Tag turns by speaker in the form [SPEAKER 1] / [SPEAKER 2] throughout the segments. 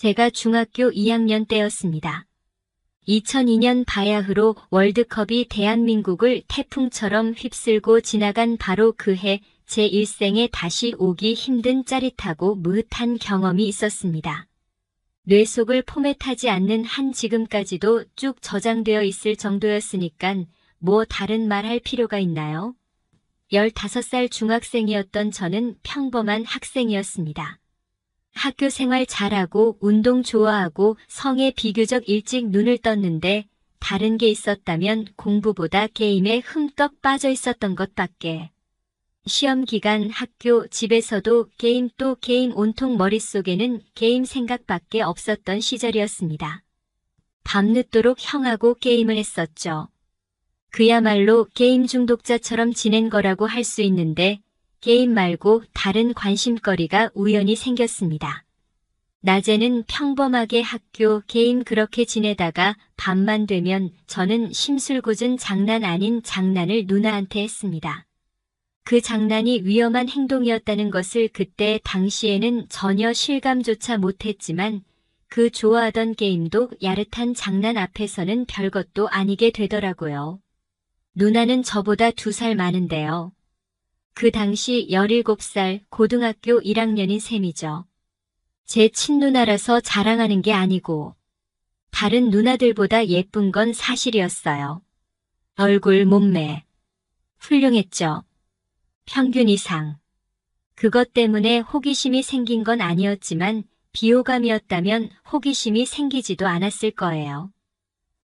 [SPEAKER 1] 제가 중학교 2학년 때였습니다. 2002년 바야흐로 월드컵이 대한민국을 태풍처럼 휩쓸고 지나간 바로 그 해 제 일생에 다시 오기 힘든 짜릿하고 무흐한 경험이 있었습니다. 뇌 속을 포맷하지 않는 한 지금까지도 쭉 저장되어 있을 정도였으니깐 뭐 다른 말할 필요가 있나요? 15살 중학생이었던 저는 평범한 학생이었습니다. 학교 생활 잘하고 운동 좋아하고 성에 비교적 일찍 눈을 떴는데 다른 게 있었다면 공부보다 게임에 흠떡 빠져 있었던 것밖에. 시험 기간 학교 집에서도 게임 또 게임 온통 머릿속에는 게임 생각밖에 없었던 시절이었습니다. 밤늦도록 형하고 게임을 했었죠. 그야말로 게임 중독자처럼 지낸 거라고 할 수 있는데 게임 말고 다른 관심거리가 우연히 생겼습니다. 낮에는 평범하게 학교 게임 그렇게 지내다가 밤만 되면 저는 심술궂은 장난 아닌 장난을 누나한테 했습니다. 그 장난이 위험한 행동이었다는 것을 그때 당시에는 전혀 실감조차 못했지만 그 좋아하던 게임도 야릇한 장난 앞에서는 별것도 아니게 되더라고요. 누나는 저보다 2살 많은데요. 그 당시 17살 고등학교 1학년인 셈이죠. 제 친누나라서 자랑하는 게 아니고 다른 누나들보다 예쁜 건 사실이었어요. 얼굴, 몸매. 훌륭했죠. 평균 이상. 그것 때문에 호기심이 생긴 건 아니었지만 비호감이었다면 호기심이 생기지도 않았을 거예요.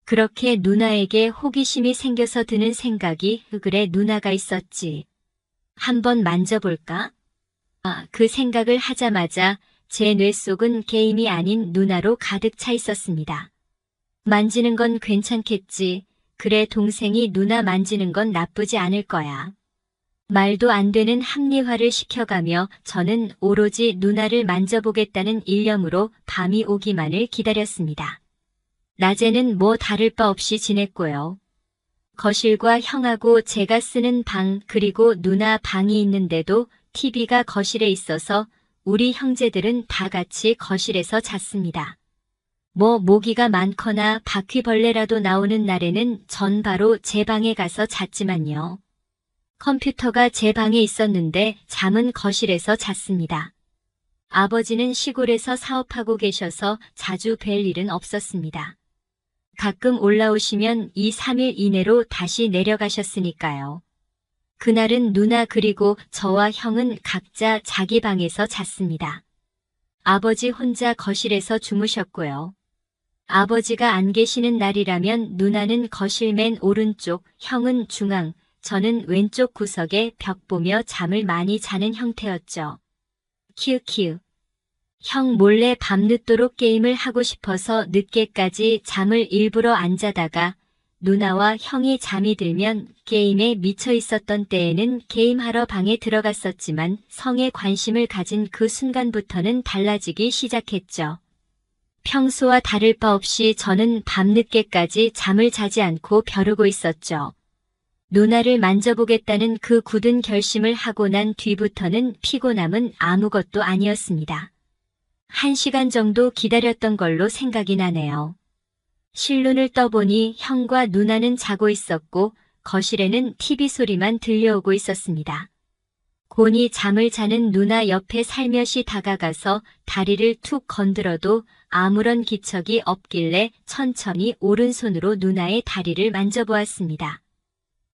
[SPEAKER 1] 그렇게 누나에게 호기심이 생겨서 드는 생각이 그래 누나가 있었지. 한번 만져볼까? 그 생각을 하자마자 제 뇌 속은 게임이 아닌 누나로 가득 차 있었습니다. 만지는 건 괜찮겠지. 그래 동생이 누나 만지는 건 나쁘지 않을 거야. 말도 안 되는 합리화를 시켜가며 저는 오로지 누나를 만져보겠다는 일념으로 밤이 오기만을 기다렸습니다. 낮에는 뭐 다를 바 없이 지냈고요. 거실과 형하고 제가 쓰는 방 그리고 누나 방이 있는데도 TV가 거실에 있어서 우리 형제들은 다 같이 거실에서 잤습니다. 뭐 모기가 많거나 바퀴벌레라도 나오는 날에는 전 바로 제 방에 가서 잤지만요. 컴퓨터가 제 방에 있었는데 잠은 거실에서 잤습니다. 아버지는 시골에서 사업하고 계셔서 자주 뵐 일은 없었습니다. 가끔 올라오시면 2, 3일 이내로 다시 내려가셨으니까요. 그날은 누나 그리고 저와 형은 각자 자기 방에서 잤습니다. 아버지 혼자 거실에서 주무셨고요. 아버지가 안 계시는 날이라면 누나는 거실 맨 오른쪽, 형은 중앙, 저는 왼쪽 구석에 벽 보며 잠을 많이 자는 형태였죠. 키읔키읔. 형 몰래 밤늦도록 게임을 하고 싶어서 늦게까지 잠을 일부러 안 자다가 누나와 형이 잠이 들면 게임에 미쳐 있었던 때에는 게임하러 방에 들어갔었지만 성에 관심을 가진 그 순간부터는 달라지기 시작했죠. 평소와 다를 바 없이 저는 밤늦게까지 잠을 자지 않고 벼르고 있었죠. 누나를 만져보겠다는 그 굳은 결심을 하고 난 뒤부터는 피곤함은 아무것도 아니었습니다. 1시간 정도 기다렸던 걸로 생각이 나네요. 실눈을 떠보니 형과 누나는 자고 있었고 거실에는 TV 소리만 들려오고 있었습니다. 곤히 잠을 자는 누나 옆에 살며시 다가가서 다리를 툭 건드려도 아무런 기척이 없길래 천천히 오른손으로 누나의 다리를 만져보았습니다.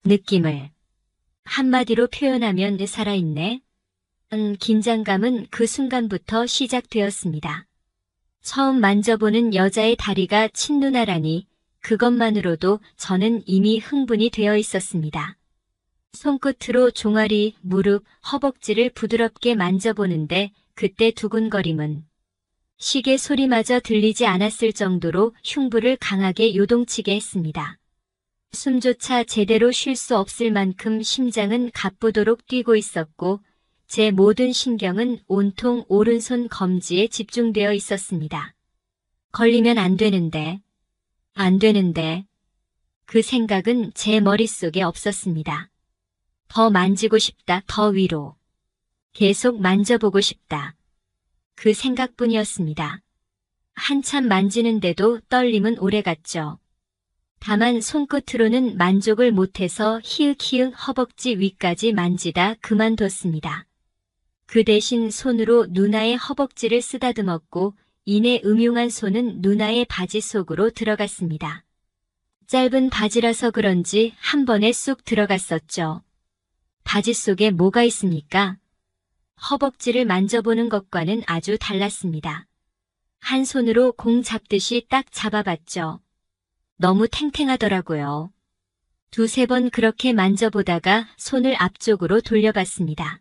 [SPEAKER 1] 느낌을 한마디로 표현하면 살아있네. 긴장감은 그 순간부터 시작되었습니다. 처음 만져보는 여자의 다리가 친누나라니 그것만으로도 저는 이미 흥분이 되어 있었습니다. 손끝으로 종아리, 무릎, 허벅지를 부드럽게 만져보는데 그때 두근거림은 시계 소리마저 들리지 않았을 정도로 흉부를 강하게 요동치게 했습니다. 숨조차 제대로 쉴 수 없을 만큼 심장은 가쁘도록 뛰고 있었고 제 모든 신경은 온통 오른손 검지에 집중되어 있었습니다. 걸리면 안 되는데, 그 생각은 제 머릿속에 없었습니다. 더 만지고 싶다, 더 위로. 계속 만져보고 싶다. 그 생각뿐이었습니다. 한참 만지는데도 떨림은 오래갔죠. 다만 손끝으로는 만족을 못해서 히읗히읗 허벅지 위까지 만지다 그만뒀습니다. 그 대신 손으로 누나의 허벅지를 쓰다듬었고 이내 음흉한 손은 누나의 바지 속으로 들어갔습니다. 짧은 바지라서 그런지 한 번에 쑥 들어갔었죠. 바지 속에 뭐가 있습니까? 허벅지를 만져보는 것과는 아주 달랐습니다. 한 손으로 공 잡듯이 딱 잡아봤죠. 너무 탱탱하더라고요. 두세 번 그렇게 만져보다가 손을 앞쪽으로 돌려봤습니다.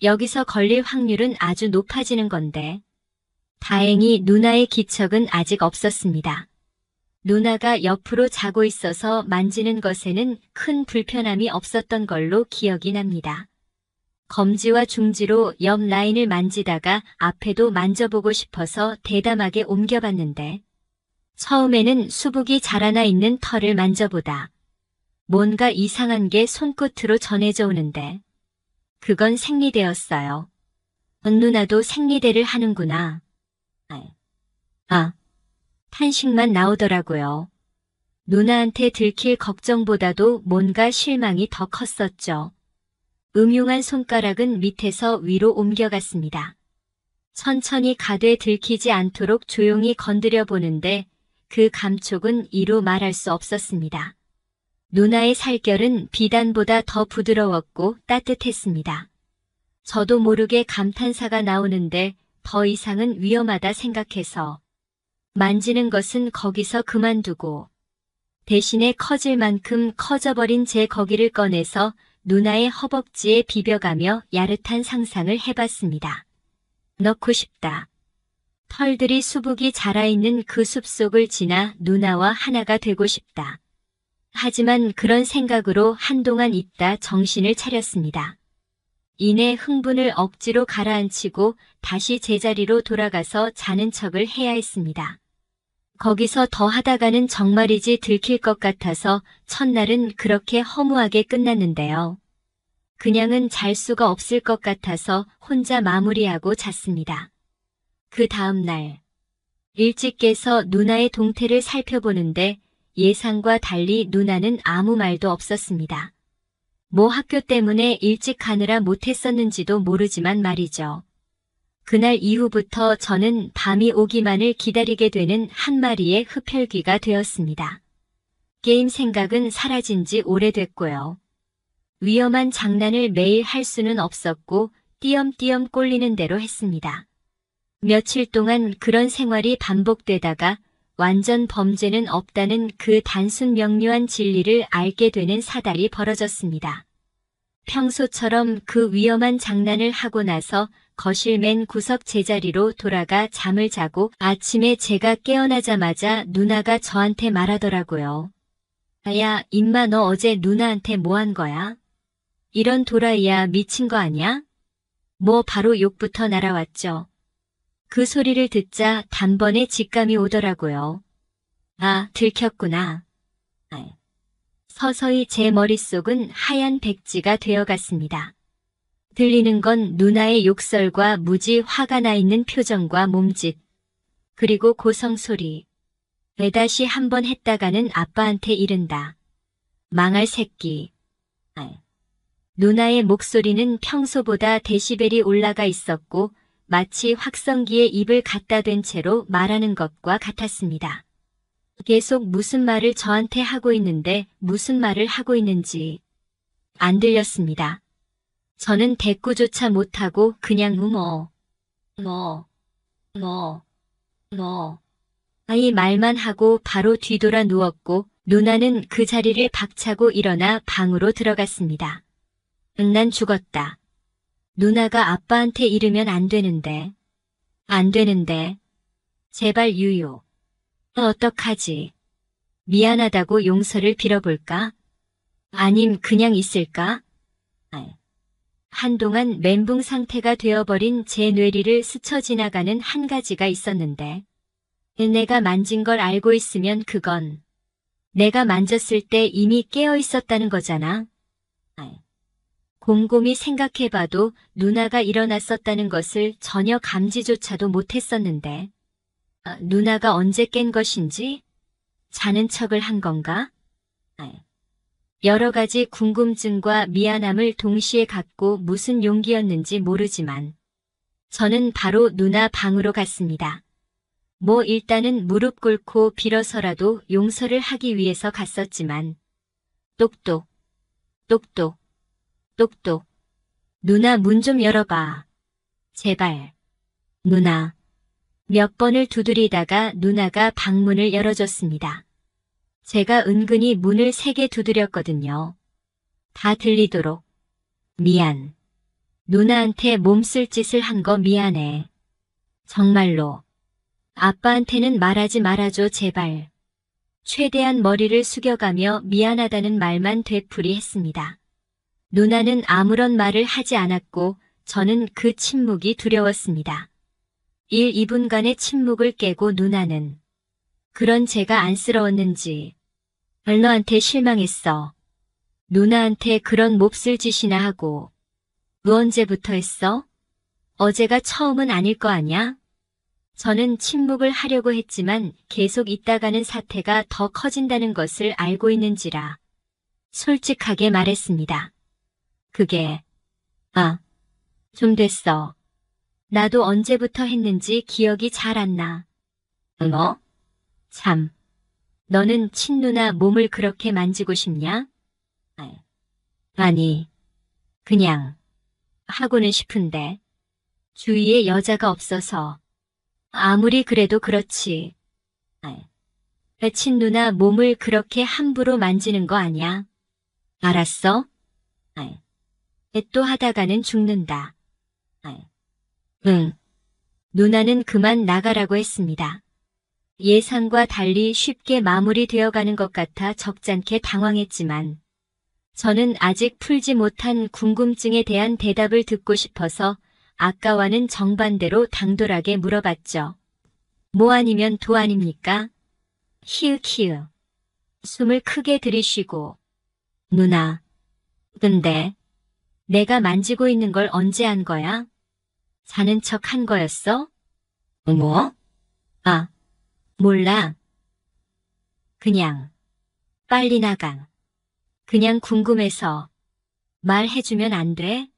[SPEAKER 1] 여기서 걸릴 확률은 아주 높아지는 건데. 다행히 누나의 기척은 아직 없었습니다. 누나가 옆으로 자고 있어서 만지는 것에는 큰 불편함이 없었던 걸로 기억이 납니다. 검지와 중지로 옆 라인을 만지다가 앞에도 만져보고 싶어서 대담하게 옮겨봤는데 처음에는 수북이 자라나 있는 털을 만져보다 뭔가 이상한 게 손끝으로 전해져 오는데 그건 생리대였어요. 누나도 생리대를 하는구나. 탄식만 나오더라고요. 누나한테 들킬 걱정보다도 뭔가 실망이 더 컸었죠. 음흉한 손가락은 밑에서 위로 옮겨갔습니다. 천천히 가되 들키지 않도록 조용히 건드려 보는데 그 감촉은 이루 말할 수 없었습니다. 누나의 살결은 비단보다 더 부드러웠고 따뜻했습니다. 저도 모르게 감탄사가 나오는데 더 이상은 위험하다 생각해서 만지는 것은 거기서 그만두고 대신에 커질 만큼 커져버린 제 거기를 꺼내서 누나의 허벅지에 비벼가며 야릇한 상상을 해봤습니다. 넣고 싶다. 털들이 수북이 자라있는 그 숲속을 지나 누나와 하나가 되고 싶다. 하지만 그런 생각으로 한동안 있다 정신을 차렸습니다. 이내 흥분을 억지로 가라앉히고 다시 제자리로 돌아가서 자는 척을 해야 했습니다. 거기서 더 하다가는 정말이지 들킬 것 같아서 첫날은 그렇게 허무하게 끝났는데요. 그냥은 잘 수가 없을 것 같아서 혼자 마무리하고 잤습니다. 그 다음 날 일찍 깨서 누나의 동태를 살펴보는데 예상과 달리 누나는 아무 말도 없었습니다. 뭐 학교 때문에 일찍 가느라 못했었는지도 모르지만 말이죠. 그날 이후부터 저는 밤이 오기만을 기다리게 되는 한 마리의 흡혈귀가 되었습니다. 게임 생각은 사라진 지 오래됐고요. 위험한 장난을 매일 할 수는 없었고 띄엄띄엄 꼴리는 대로 했습니다. 며칠 동안 그런 생활이 반복되다가 완전 범죄는 없다는 그 단순 명료한 진리를 알게 되는 사달이 벌어졌습니다. 평소처럼 그 위험한 장난을 하고 나서 거실 맨 구석 제자리로 돌아가 잠을 자고 아침에 제가 깨어나자마자 누나가 저한테 말하더라고요. 야, 임마 너 어제 누나한테 뭐 한 거야? 이런 도라이야 미친 거 아니야? 뭐 바로 욕부터 날아왔죠. 그 소리를 듣자 단번에 직감이 오더라고요. 아, 들켰구나. 서서히 제 머릿속은 하얀 백지가 되어갔습니다. 들리는 건 누나의 욕설과 무지 화가 나 있는 표정과 몸짓, 그리고 고성소리. 배다시 한 번 했다가는 아빠한테 이른다. 망할 새끼. 누나의 목소리는 평소보다 데시벨이 올라가 있었고 마치 확성기에 입을 갖다 댄 채로 말하는 것과 같았습니다. 계속 무슨 말을 저한테 하고 있는데 무슨 말을 하고 있는지 안 들렸습니다. 저는 대꾸조차 못하고 그냥 아이 말만 하고 바로 뒤돌아 누웠고 누나는 그 자리를 박차고 일어나 방으로 들어갔습니다. 난 죽었다. 누나가 아빠한테 이르면 안 되는데. 제발 유유. 어떡하지? 미안하다고 용서를 빌어볼까? 아님 그냥 있을까? 한동안 멘붕 상태가 되어버린 제 뇌리를 스쳐 지나가는 한 가지가 있었는데 내가 만진 걸 알고 있으면 그건 내가 만졌을 때 이미 깨어 있었다는 거잖아. 곰곰이 생각해봐도 누나가 일어났었다는 것을 전혀 감지조차도 못했었는데 누나가 언제 깬 것인지? 자는 척을 한 건가? 여러 가지 궁금증과 미안함을 동시에 갖고 무슨 용기였는지 모르지만 저는 바로 누나 방으로 갔습니다. 뭐 일단은 무릎 꿇고 빌어서라도 용서를 하기 위해서 갔었지만 똑똑, 똑똑, 똑똑. 누나 문 좀 열어봐. 제발. 누나. 몇 번을 두드리다가 누나가 방문을 열어줬습니다. 제가 은근히 문을 3개 두드렸거든요. 다 들리도록. 미안. 누나한테 몸쓸 짓을 한 거 미안해. 정말로. 아빠한테는 말하지 말아줘 제발. 최대한 머리를 숙여가며 미안하다는 말만 되풀이했습니다. 누나는 아무런 말을 하지 않았고 저는 그 침묵이 두려웠습니다. 1, 2분간의 침묵을 깨고 누나는 그런 제가 안쓰러웠는지 너한테 실망했어. 누나한테 그런 몹쓸 짓이나 하고 언제부터 했어? 어제가 처음은 아닐 거 아냐? 저는 침묵을 하려고 했지만 계속 있다가는 사태가 더 커진다는 것을 알고 있는지라 솔직하게 말했습니다. 그게 좀 됐어. 나도 언제부터 했는지 기억이 잘 안 나. 뭐? 참. 너는 친누나 몸을 그렇게 만지고 싶냐? 아니, 그냥 하고는 싶은데 주위에 여자가 없어서 아무리 그래도 그렇지. 친누나 몸을 그렇게 함부로 만지는 거 아니야? 알았어? 또 하다가는 죽는다. 응. 누나는 그만 나가라고 했습니다. 예상과 달리 쉽게 마무리되어 가는 것 같아 적잖게 당황했지만 저는 아직 풀지 못한 궁금증에 대한 대답을 듣고 싶어서 아까와는 정반대로 당돌하게 물어봤죠. 뭐 아니면 도 아닙니까? 히읗히읗. 숨을 크게 들이쉬고. 누나. 근데 내가 만지고 있는 걸 언제 한 거야? 자는 척 한 거였어? 뭐? 몰라. 그냥 빨리 나가. 그냥 궁금해서. 말해주면 안 돼?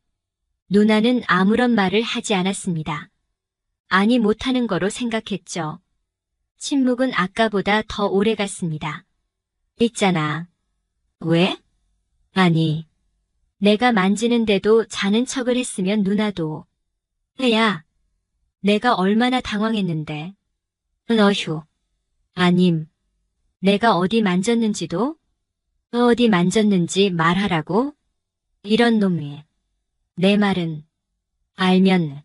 [SPEAKER 1] 누나는 아무런 말을 하지 않았습니다. 아니 못하는 거로 생각했죠. 침묵은 아까보다 더 오래 갔습니다. 있잖아. 왜? 아니, 내가 만지는데도 자는 척을 했으면 누나도. 야, 내가 얼마나 당황했는데. 어휴. 아님, 내가 어디 만졌는지도? 어디 만졌는지 말하라고? 이런 놈이. 내 말은 알면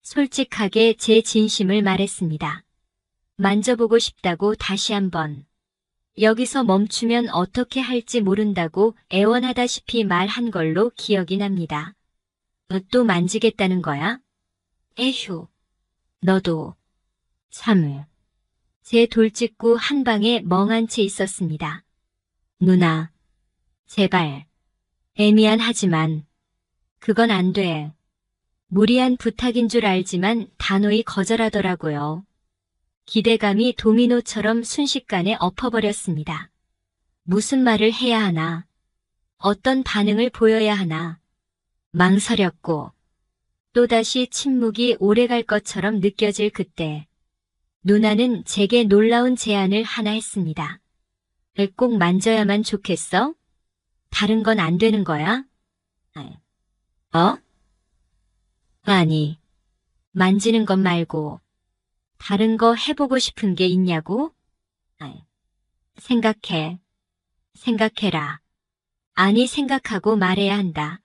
[SPEAKER 1] 솔직하게 제 진심을 말했습니다. 만져보고 싶다고 다시 한번. 여기서 멈추면 어떻게 할지 모른다고 애원하다시피 말한 걸로 기억이 납니다. 또 만지겠다는 거야? 에휴, 너도 참. 제 돌직구 한 방에 멍한 채 있었습니다. 누나, 제발. 애미안하지만 그건 안 돼. 무리한 부탁인 줄 알지만 단호히 거절하더라고요. 기대감이 도미노처럼 순식간에 엎어버렸습니다. 무슨 말을 해야 하나? 어떤 반응을 보여야 하나? 망설였고 또다시 침묵이 오래갈 것처럼 느껴질 그때 누나는 제게 놀라운 제안을 하나 했습니다. 꼭 만져야만 좋겠어? 다른 건 안 되는 거야? 아니, 만지는 것 말고 다른 거 해보고 싶은 게 있냐고? 생각해라. 아니 생각하고 말해야 한다.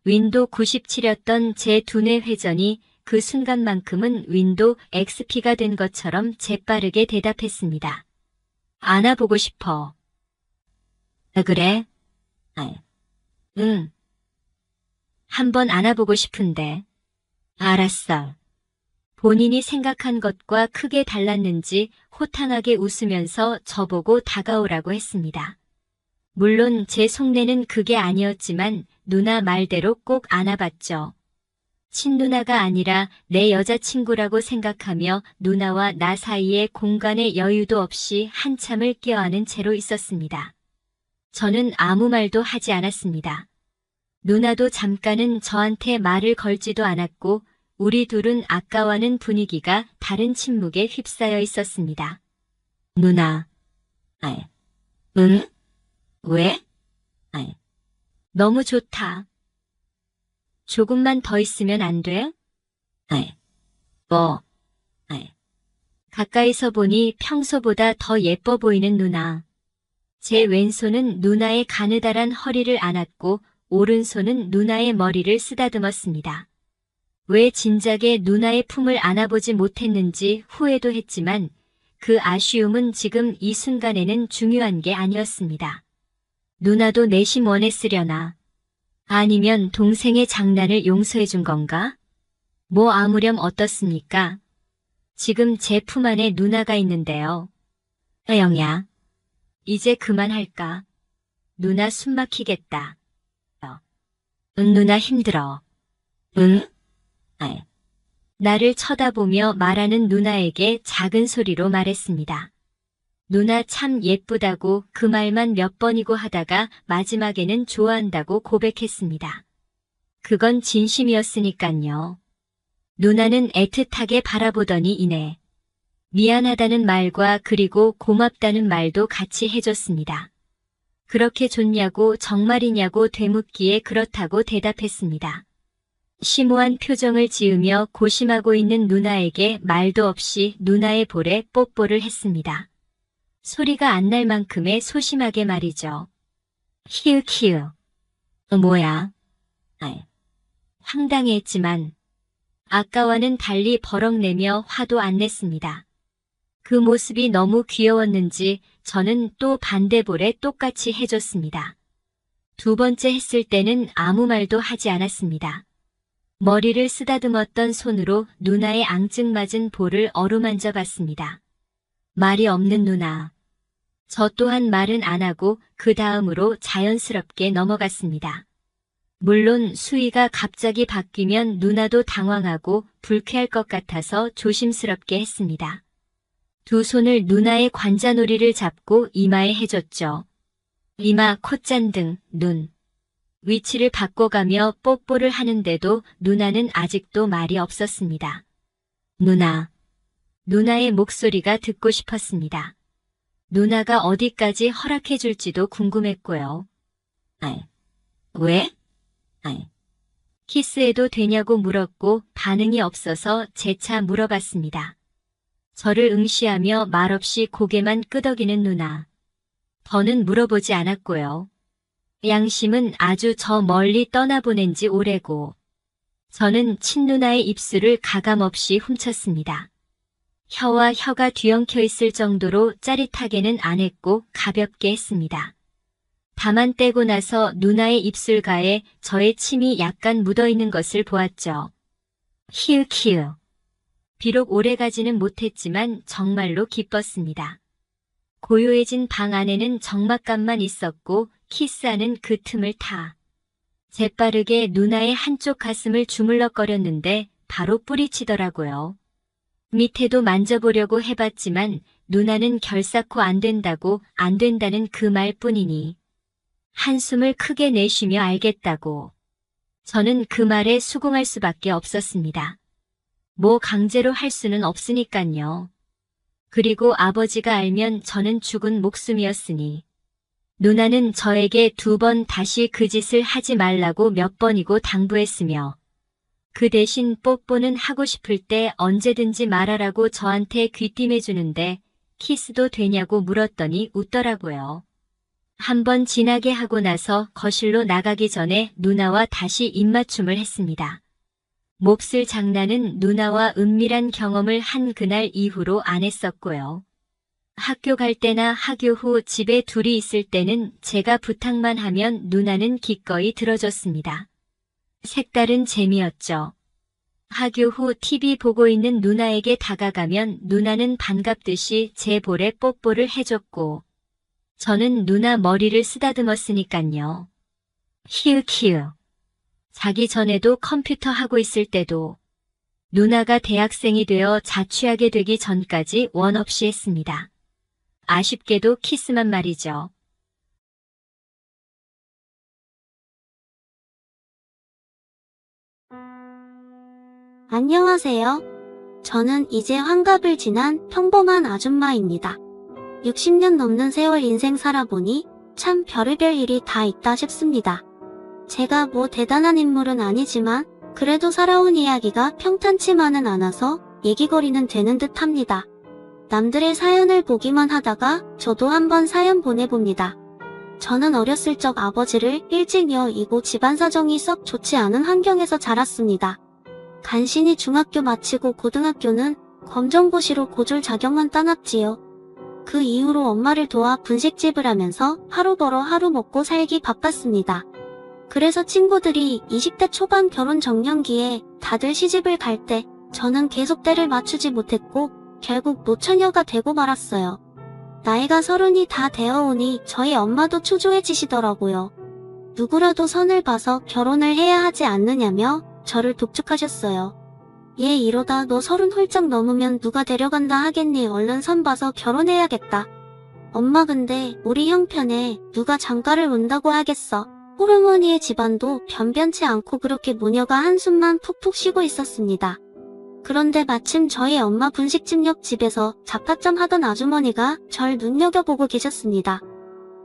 [SPEAKER 1] 윈도 97였던 제 두뇌 회전이 그 순간만큼은 윈도 XP가 된 것처럼 재빠르게 대답했습니다. 안아보고 싶어. 그래? 응. 한번 안아보고 싶은데. 알았어. 본인이 생각한 것과 크게 달랐는지 호탕하게 웃으면서 저보고 다가오라고 했습니다. 물론 제 속내는 그게 아니었지만 누나 말대로 꼭 안아봤죠. 친누나가 아니라 내 여자친구라고 생각하며 누나와 나 사이에 공간의 여유도 없이 한참을 껴안은 채로 있었습니다. 저는 아무 말도 하지 않았습니다. 누나도 잠깐은 저한테 말을 걸지도 않았고 우리 둘은 아까와는 분위기가 다른 침묵에 휩싸여 있었습니다. 누나. 응? 왜? 너무 좋다. 조금만 더 있으면 안 돼? 뭐? 가까이서 보니 평소보다 더 예뻐 보이는 누나. 제 왼손은 누나의 가느다란 허리를 안았고 오른손은 누나의 머리를 쓰다듬었습니다. 왜 진작에 누나의 품을 안아보지 못했는지 후회도 했지만 그 아쉬움은 지금 이 순간에는 중요한 게 아니었습니다. 누나도 내심 원했으려나. 아니면 동생의 장난을 용서해 준 건가? 뭐 아무렴 어떻습니까? 지금 제 품 안에 누나가 있는데요. 영야, 이제 그만할까? 누나 숨 막히겠다. 응, 누나 힘들어. 응? 나를 쳐다보며 말하는 누나에게 작은 소리로 말했습니다. 누나 참 예쁘다고 그 말만 몇 번이고 하다가 마지막에는 좋아한다고 고백했습니다. 그건 진심이었으니깐요. 누나는 애틋하게 바라보더니 이내 미안하다는 말과 그리고 고맙다는 말도 같이 해줬습니다. 그렇게 좋냐고 정말이냐고 되묻기에 그렇다고 대답했습니다. 심오한 표정을 지으며 고심하고 있는 누나에게 말도 없이 누나의 볼에 뽀뽀를 했습니다. 소리가 안 날 만큼의 소심하게 말이죠. 히읗히읗. 뭐야? 황당해했지만 아까와는 달리 버럭내며 화도 안 냈습니다. 그 모습이 너무 귀여웠는지 저는 또 반대볼에 똑같이 해줬습니다. 두 번째 했을 때는 아무 말도 하지 않았습니다. 머리를 쓰다듬었던 손으로 누나의 앙증맞은 볼을 어루만져 봤습니다. 말이 없는 누나. 저 또한 말은 안 하고 그 다음으로 자연스럽게 넘어갔습니다. 물론 수위가 갑자기 바뀌면 누나도 당황하고 불쾌할 것 같아서 조심스럽게 했습니다. 두 손을 누나의 관자놀이를 잡고 이마에 해줬죠. 이마, 콧잔등, 눈. 위치를 바꿔가며 뽀뽀를 하는데도 누나는 아직도 말이 없었습니다. 누나. 누나의 목소리가 듣고 싶었습니다. 누나가 어디까지 허락해줄지도 궁금했고요. 왜? 키스해도 되냐고 물었고 반응이 없어서 재차 물어봤습니다. 저를 응시하며 말없이 고개만 끄덕이는 누나. 더는 물어보지 않았고요. 양심은 아주 저 멀리 떠나보낸 지 오래고 저는 친누나의 입술을 가감없이 훔쳤습니다. 혀와 혀가 뒤엉켜 있을 정도로 짜릿하게는 안 했고 가볍게 했습니다. 다만 떼고 나서 누나의 입술가에 저의 침이 약간 묻어있는 것을 보았죠. 히읗히읗. 비록 오래가지는 못했지만 정말로 기뻤습니다. 고요해진 방 안에는 적막감만 있었고 키스하는 그 틈을 타. 재빠르게 누나의 한쪽 가슴을 주물럭거렸는데 바로 뿌리치더라고요. 밑에도 만져보려고 해봤지만 누나는 결사코 안 된다고 안 된다는 그 말뿐이니 한숨을 크게 내쉬며 알겠다고. 저는 그 말에 수긍할 수밖에 없었습니다. 뭐 강제로 할 수는 없으니깐요. 그리고 아버지가 알면 저는 죽은 목숨이었으니. 누나는 저에게 2번 다시 그 짓을 하지 말라고 몇 번이고 당부했으며 그 대신 뽀뽀는 하고 싶을 때 언제든지 말하라고 저한테 귀띔해주는데 키스도 되냐고 물었더니 웃더라고요. 한번 진하게 하고 나서 거실로 나가기 전에 누나와 다시 입맞춤을 했습니다. 몹쓸 장난은 누나와 은밀한 경험을 한 그날 이후로 안 했었고요. 학교 갈 때나 학교 후 집에 둘이 있을 때는 제가 부탁만 하면 누나는 기꺼이 들어줬습니다. 색다른 재미였죠. 학교 후 TV 보고 있는 누나에게 다가가면 누나는 반갑듯이 제 볼에 뽀뽀를 해줬고 저는 누나 머리를 쓰다듬었으니깐요. 히읗히읗. 자기 전에도 컴퓨터 하고 있을 때도 누나가 대학생이 되어 자취하게 되기 전까지 원 없이 했습니다. 아쉽게도 키스만 말이죠.
[SPEAKER 2] 안녕하세요. 저는 이제 환갑을 지난 평범한 아줌마입니다. 60년 넘는 세월 인생 살아보니 참 별의별 일이 다 있다 싶습니다. 제가 뭐 대단한 인물은 아니지만 그래도 살아온 이야기가 평탄치만은 않아서 얘기거리는 되는 듯 합니다. 남들의 사연을 보기만 하다가 저도 한번 사연 보내봅니다. 저는 어렸을 적 아버지를 일찍 여의고 집안 사정이 썩 좋지 않은 환경에서 자랐습니다. 간신히 중학교 마치고 고등학교는 검정고시로 고졸 자격만 따놨지요. 그 이후로 엄마를 도와 분식집을 하면서 하루 벌어 하루 먹고 살기 바빴습니다. 그래서 친구들이 20대 초반 결혼 정년기에 다들 시집을 갈 때 저는 계속 때를 맞추지 못했고 결국 노처녀가 되고 말았어요. 나이가 30이 다 되어오니 저희 엄마도 초조해지시더라고요. 누구라도 선을 봐서 결혼을 해야 하지 않느냐며 저를 독촉하셨어요. 얘 이러다 너 30 훌쩍 넘으면 누가 데려간다 하겠니? 얼른 선 봐서 결혼해야겠다. 엄마 근데 우리 형편에 누가 장가를 온다고 하겠어. 호르머니의 집안도 변변치 않고 그렇게 모녀가 한숨만 푹푹 쉬고 있었습니다. 그런데 마침 저희 엄마 분식집 옆집에서 잡화점 하던 아주머니가 절 눈여겨보고 계셨습니다.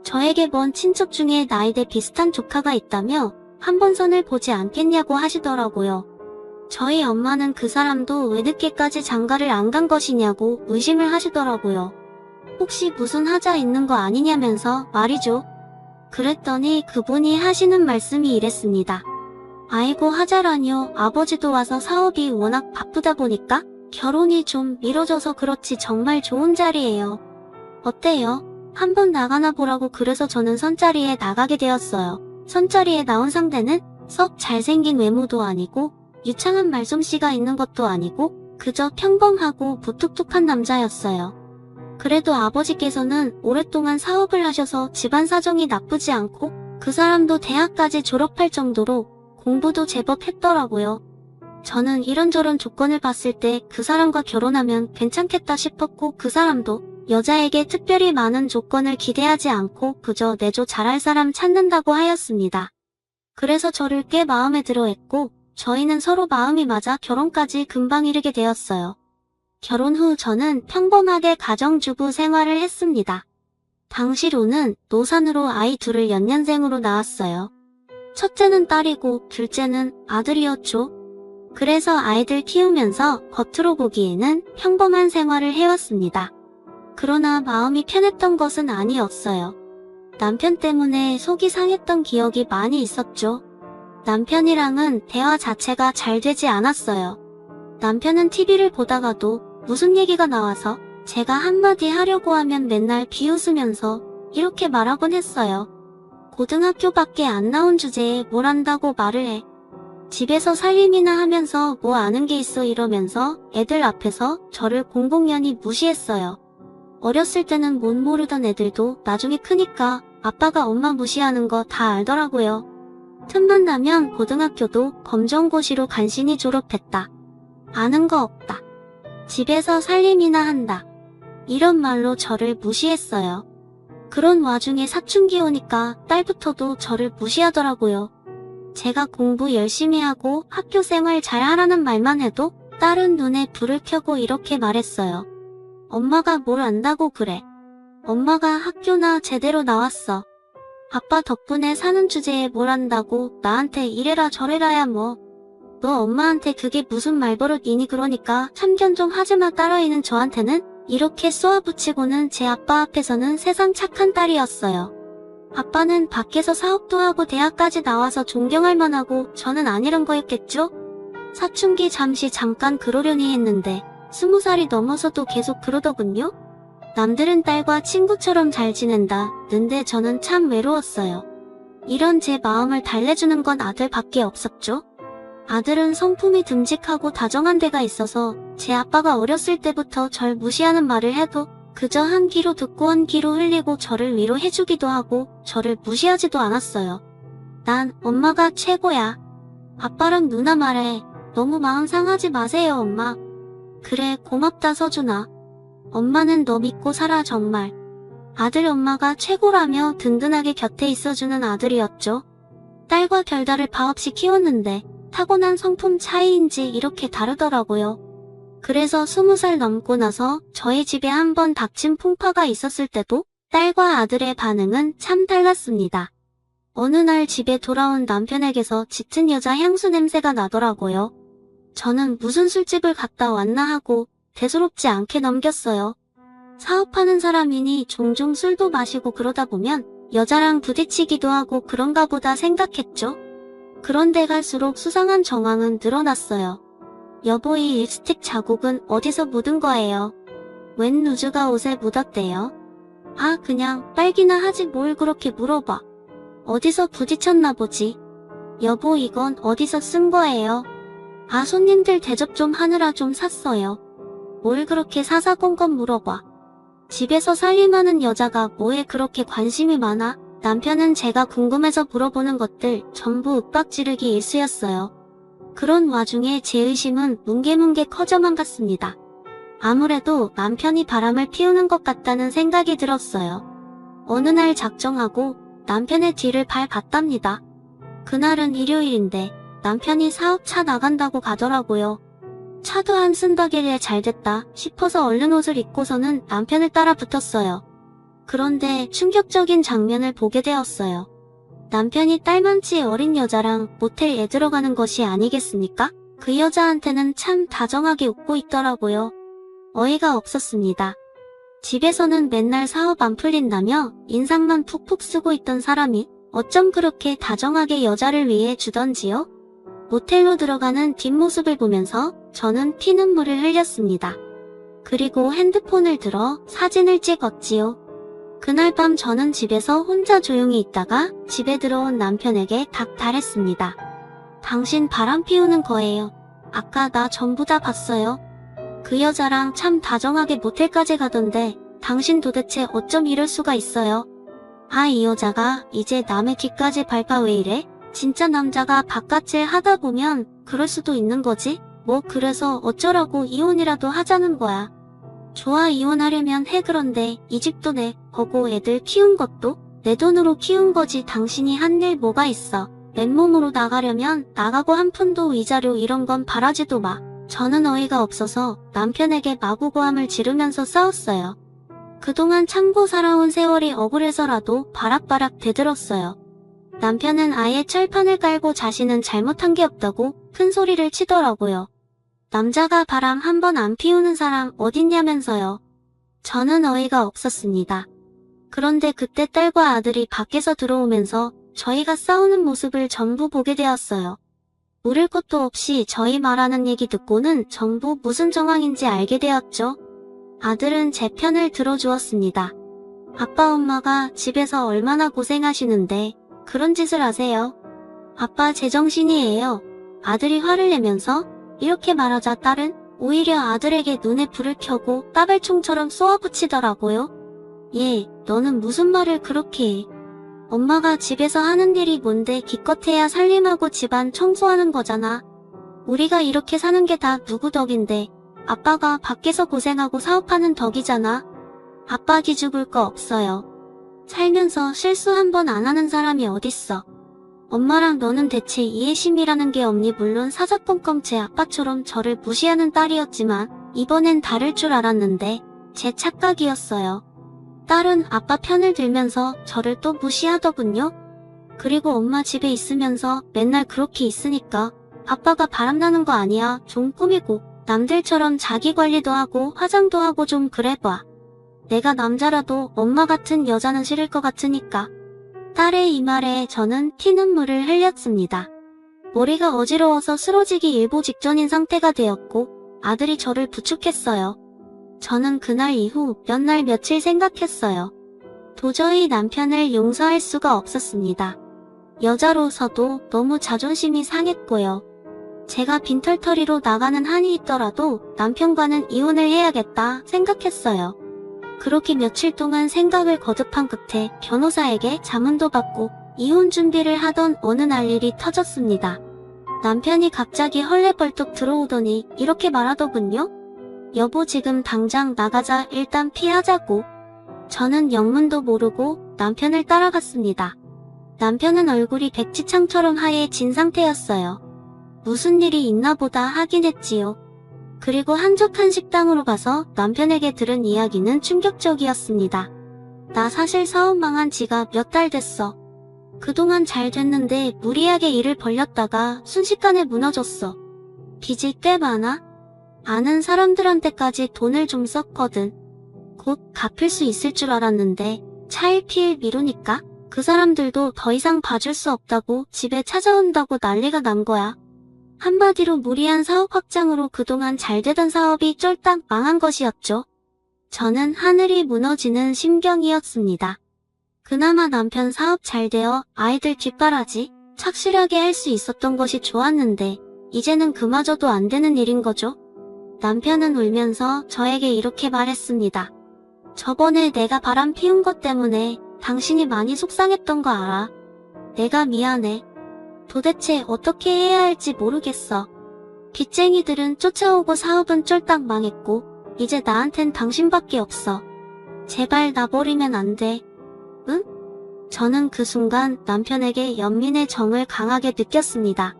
[SPEAKER 2] 저에게 먼 친척 중에 나이대 비슷한 조카가 있다며 한번 선을 보지 않겠냐고 하시더라고요. 저희 엄마는 그 사람도 왜 늦게까지 장가를 안 간 것이냐고 의심을 하시더라고요. 혹시 무슨 하자 있는 거 아니냐면서 말이죠. 그랬더니 그분이 하시는 말씀이 이랬습니다. 아이고 하자라뇨. 아버지도 와서 사업이 워낙 바쁘다 보니까 결혼이 좀 미뤄져서 그렇지 정말 좋은 자리예요. 어때요? 한번 나가나 보라고. 그래서 저는 선자리에 나가게 되었어요. 선자리에 나온 상대는 썩 잘생긴 외모도 아니고 유창한 말솜씨가 있는 것도 아니고 그저 평범하고 무뚝뚝한 남자였어요. 그래도 아버지께서는 오랫동안 사업을 하셔서 집안 사정이 나쁘지 않고 그 사람도 대학까지 졸업할 정도로 공부도 제법 했더라고요. 저는 이런저런 조건을 봤을 때 그 사람과 결혼하면 괜찮겠다 싶었고 그 사람도 여자에게 특별히 많은 조건을 기대하지 않고 그저 내조 잘할 사람 찾는다고 하였습니다. 그래서 저를 꽤 마음에 들어 했고 저희는 서로 마음이 맞아 결혼까지 금방 이르게 되었어요. 결혼 후 저는 평범하게 가정주부 생활을 했습니다. 당시로는 노산으로 아이 둘을 연년생으로 낳았어요. 첫째는 딸이고 둘째는 아들이었죠. 그래서 아이들 키우면서 겉으로 보기에는 평범한 생활을 해왔습니다. 그러나 마음이 편했던 것은 아니었어요. 남편 때문에 속이 상했던 기억이 많이 있었죠. 남편이랑은 대화 자체가 잘 되지 않았어요. 남편은 TV를 보다가도 무슨 얘기가 나와서 제가 한마디 하려고 하면 맨날 비웃으면서 이렇게 말하곤 했어요. 고등학교밖에 안 나온 주제에 뭘 안다고 말을 해. 집에서 살림이나 하면서 뭐 아는 게 있어 이러면서 애들 앞에서 저를 공공연히 무시했어요. 어렸을 때는 못 모르던 애들도 나중에 크니까 아빠가 엄마 무시하는 거 다 알더라고요. 틈만 나면 고등학교도 검정고시로 간신히 졸업했다. 아는 거 없다. 집에서 살림이나 한다. 이런 말로 저를 무시했어요. 그런 와중에 사춘기 오니까 딸부터도 저를 무시하더라고요. 제가 공부 열심히 하고 학교 생활 잘 하라는 말만 해도 딸은 눈에 불을 켜고 이렇게 말했어요. 엄마가 뭘 안다고 그래. 엄마가 학교나 제대로 나왔어. 아빠 덕분에 사는 주제에 뭘 안다고 나한테 이래라 저래라야 뭐. 너 엄마한테 그게 무슨 말버릇이니. 그러니까 참견 좀 하지마. 딸아이는 저한테는 이렇게 쏘아붙이고는 제 아빠 앞에서는 세상 착한 딸이었어요. 아빠는 밖에서 사업도 하고 대학까지 나와서 존경할 만하고 저는 아니란 거였겠죠? 사춘기 잠깐 그러려니 했는데 20살이 넘어서도 계속 그러더군요. 남들은 딸과 친구처럼 잘 지낸다 는데 저는 참 외로웠어요. 이런 제 마음을 달래주는 건 아들밖에 없었죠. 아들은 성품이 듬직하고 다정한 데가 있어서 제 아빠가 어렸을 때부터 절 무시하는 말을 해도 그저 한 귀로 듣고 한 귀로 흘리고 저를 위로해주기도 하고 저를 무시하지도 않았어요. 난 엄마가 최고야. 아빠랑 누나 말해. 너무 마음 상하지 마세요, 엄마. 그래, 고맙다, 서준아. 엄마는 너 믿고 살아, 정말. 아들 엄마가 최고라며 든든하게 곁에 있어주는 아들이었죠. 딸과 별다를 바 없이 키웠는데 타고난 성품 차이인지 이렇게 다르더라고요. 그래서 20살 넘고 나서 저희 집에 한번 닥친 풍파가 있었을 때도 딸과 아들의 반응은 참 달랐습니다. 어느 날 집에 돌아온 남편에게서 짙은 여자 향수 냄새가 나더라고요. 저는 무슨 술집을 갔다 왔나 하고 대수롭지 않게 넘겼어요. 사업하는 사람이니 종종 술도 마시고 그러다 보면 여자랑 부딪히기도 하고 그런가 보다 생각했죠. 그런데 갈수록 수상한 정황은 늘어났어요. 여보, 이 립스틱 자국은 어디서 묻은 거예요? 웬 루즈가 옷에 묻었대요? 아, 그냥 빨기나 하지 뭘 그렇게 물어봐. 어디서 부딪혔나 보지. 여보, 이건 어디서 쓴 거예요? 아, 손님들 대접 좀 하느라 좀 샀어요. 뭘 그렇게 사사건건 물어봐. 집에서 살림하는 여자가 뭐에 그렇게 관심이 많아? 남편은 제가 궁금해서 물어보는 것들 전부 윽박지르기 일쑤였어요. 그런 와중에 제 의심은 뭉게뭉게 커져만 갔습니다. 아무래도 남편이 바람을 피우는 것 같다는 생각이 들었어요. 어느 날 작정하고 남편의 뒤를 밟았답니다. 그날은 일요일인데 남편이 사업차 나간다고 가더라고요. 차도 안 쓴다길래 잘됐다 싶어서 얼른 옷을 입고서는 남편을 따라 붙었어요. 그런데 충격적인 장면을 보게 되었어요. 남편이 딸만치 어린 여자랑 모텔에 들어가는 것이 아니겠습니까? 그 여자한테는 참 다정하게 웃고 있더라고요. 어이가 없었습니다. 집에서는 맨날 사업 안 풀린다며 인상만 푹푹 쓰고 있던 사람이 어쩜 그렇게 다정하게 여자를 위해 주던지요? 모텔로 들어가는 뒷모습을 보면서 저는 피눈물을 흘렸습니다. 그리고 핸드폰을 들어 사진을 찍었지요. 그날 밤 저는 집에서 혼자 조용히 있다가 집에 들어온 남편에게 닥달했습니다. 당신 바람 피우는 거예요. 아까 나 전부 다 봤어요. 그 여자랑 참 다정하게 모텔까지 가던데 당신 도대체 어쩜 이럴 수가 있어요? 아, 이 여자가 이제 남의 귀까지 밟아 왜 이래? 진짜 남자가 바깥일 하다 보면 그럴 수도 있는 거지? 뭐 그래서 어쩌라고 이혼이라도 하자는 거야. 좋아, 이혼하려면 해. 그런데 이 집도 내 거고 애들 키운 것도 내 돈으로 키운 거지. 당신이 한 일 뭐가 있어. 맨몸으로 나가려면 나가고 한 푼도 위자료 이런 건 바라지도 마. 저는 어이가 없어서 남편에게 마구고함을 지르면서 싸웠어요. 그동안 참고 살아온 세월이 억울해서라도 바락바락 되들었어요. 남편은 아예 철판을 깔고 자신은 잘못한 게 없다고 큰 소리를 치더라고요. 남자가 바람 한 번 안 피우는 사람 어딨냐면서요. 저는 어이가 없었습니다. 그런데 그때 딸과 아들이 밖에서 들어오면서 저희가 싸우는 모습을 전부 보게 되었어요. 물을 것도 없이 저희 말하는 얘기 듣고는 전부 무슨 정황인지 알게 되었죠. 아들은 제 편을 들어주었습니다. 아빠 엄마가 집에서 얼마나 고생하시는데 그런 짓을 하세요. 아빠 제정신이에요. 아들이 화를 내면서 이렇게 말하자 딸은 오히려 아들에게 눈에 불을 켜고 따발총처럼 쏘아붙이더라고요. 얘, 너는 무슨 말을 그렇게 해. 엄마가 집에서 하는 일이 뭔데 기껏해야 살림하고 집안 청소하는 거잖아. 우리가 이렇게 사는 게 다 누구 덕인데 아빠가 밖에서 고생하고 사업하는 덕이잖아. 아빠 기죽을 거 없어요. 살면서 실수 한 번 안 하는 사람이 어딨어. 엄마랑 너는 대체 이해심이라는 게 없니? 물론 사사건건 제 아빠처럼 저를 무시하는 딸이었지만 이번엔 다를 줄 알았는데 제 착각이었어요. 딸은 아빠 편을 들면서 저를 또 무시하더군요. 그리고 엄마 집에 있으면서 맨날 그렇게 있으니까 아빠가 바람나는 거 아니야. 좀 꾸미고 남들처럼 자기 관리도 하고 화장도 하고 좀 그래봐. 내가 남자라도 엄마 같은 여자는 싫을 것 같으니까. 딸의 이 말에 저는 피눈물을 흘렸습니다. 머리가 어지러워서 쓰러지기 일보 직전인 상태가 되었고 아들이 저를 부축했어요. 저는 그날 이후 몇 날 며칠 생각했어요. 도저히 남편을 용서할 수가 없었습니다. 여자로서도 너무 자존심이 상했고요. 제가 빈털터리로 나가는 한이 있더라도 남편과는 이혼을 해야겠다 생각했어요. 그렇게 며칠 동안 생각을 거듭한 끝에 변호사에게 자문도 받고 이혼 준비를 하던 어느 날 일이 터졌습니다. 남편이 갑자기 헐레벌떡 들어오더니 이렇게 말하더군요. 여보 지금 당장 나가자 일단 피하자고. 저는 영문도 모르고 남편을 따라갔습니다. 남편은 얼굴이 백지창처럼 하얘진 상태였어요. 무슨 일이 있나 보다 하긴 했지요. 그리고 한적한 식당으로 가서 남편에게 들은 이야기는 충격적이었습니다. 나 사실 사업 망한 지가 몇 달 됐어. 그동안 잘 됐는데 무리하게 일을 벌렸다가 순식간에 무너졌어. 빚이 꽤 많아. 아는 사람들한테까지 돈을 좀 썼거든. 곧 갚을 수 있을 줄 알았는데 차일피일 미루니까 그 사람들도 더 이상 봐줄 수 없다고 집에 찾아온다고 난리가 난 거야. 한마디로 무리한 사업 확장으로 그동안 잘 되던 사업이 쫄딱 망한 것이었죠. 저는 하늘이 무너지는 심경이었습니다. 그나마 남편 사업 잘 되어 아이들 뒷바라지 착실하게 할 수 있었던 것이 좋았는데 이제는 그마저도 안 되는 일인 거죠. 남편은 울면서 저에게 이렇게 말했습니다. 저번에 내가 바람 피운 것 때문에 당신이 많이 속상했던 거 알아. 내가 미안해. 도대체 어떻게 해야 할지 모르겠어. 빚쟁이들은 쫓아오고 사업은 쫄딱 망했고 이제 나한텐 당신밖에 없어. 제발 나 버리면 안 돼. 응? 저는 그 순간 남편에게 연민의 정을 강하게 느꼈습니다.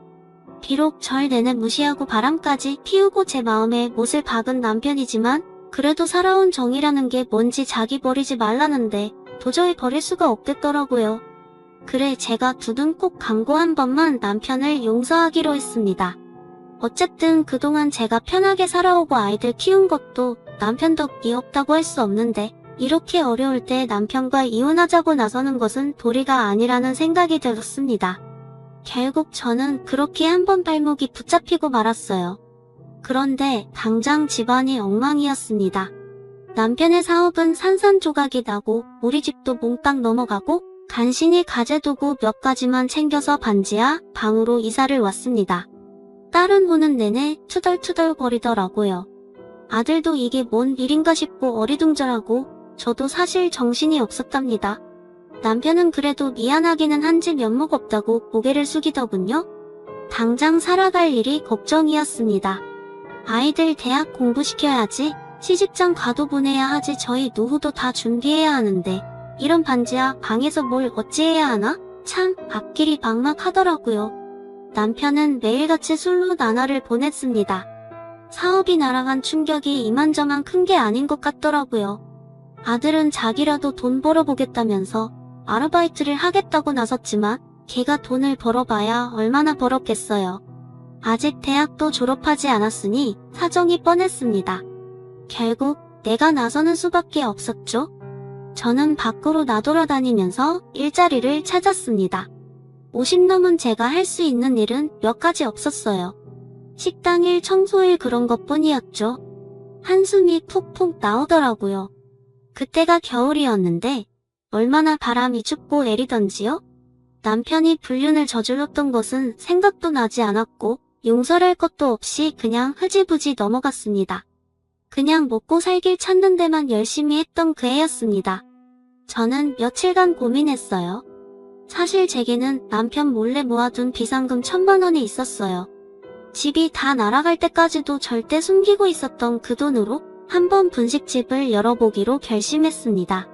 [SPEAKER 2] 비록 절 내내 무시하고 바람까지 피우고 제 마음에 못을 박은 남편이지만 그래도 살아온 정이라는 게 뭔지 자기 버리지 말라는데 도저히 버릴 수가 없겠더라고요. 그래 제가 두 눈 꼭 감고 한 번만 남편을 용서하기로 했습니다. 어쨌든 그동안 제가 편하게 살아오고 아이들 키운 것도 남편 덕이었다고 할 수 없는데 이렇게 어려울 때 남편과 이혼하자고 나서는 것은 도리가 아니라는 생각이 들었습니다. 결국 저는 그렇게 한 번 발목이 붙잡히고 말았어요. 그런데 당장 집안이 엉망이었습니다. 남편의 사업은 산산조각이 나고 우리 집도 몽땅 넘어가고 간신히 가재도구 몇 가지만 챙겨서 반지하 방으로 이사를 왔습니다. 딸은 오는 내내 투덜투덜 거리더라고요. 아들도 이게 뭔 일인가 싶고 어리둥절하고 저도 사실 정신이 없었답니다. 남편은 그래도 미안하기는 한지 면목 없다고 고개를 숙이더군요. 당장 살아갈 일이 걱정이었습니다. 아이들 대학 공부시켜야지, 시집장 가도 보내야 하지 저희 노후도 다 준비해야 하는데 이런 반지하 방에서 뭘 어찌해야 하나? 참 앞길이 막막하더라고요. 남편은 매일같이 술로 나날을 보냈습니다. 사업이 날아간 충격이 이만저만 큰 게 아닌 것 같더라고요. 아들은 자기라도 돈 벌어보겠다면서 아르바이트를 하겠다고 나섰지만 걔가 돈을 벌어봐야 얼마나 벌었겠어요. 아직 대학도 졸업하지 않았으니 사정이 뻔했습니다. 결국 내가 나서는 수밖에 없었죠. 저는 밖으로 나돌아다니면서 일자리를 찾았습니다. 50 넘은 제가 할 수 있는 일은 몇 가지 없었어요. 식당일, 청소일 그런 것뿐이었죠. 한숨이 푹푹 나오더라고요. 그때가 겨울이었는데 얼마나 바람이 춥고 내리던지요? 남편이 불륜을 저질렀던 것은 생각도 나지 않았고 용서할 것도 없이 그냥 흐지부지 넘어갔습니다. 그냥 먹고 살길 찾는 데만 열심히 했던 그 애였습니다. 저는 며칠간 고민했어요. 사실 제게는 남편 몰래 모아둔 비상금 1000만 원이 있었어요. 집이 다 날아갈 때까지도 절대 숨기고 있었던 그 돈으로 한번 분식집을 열어보기로 결심했습니다.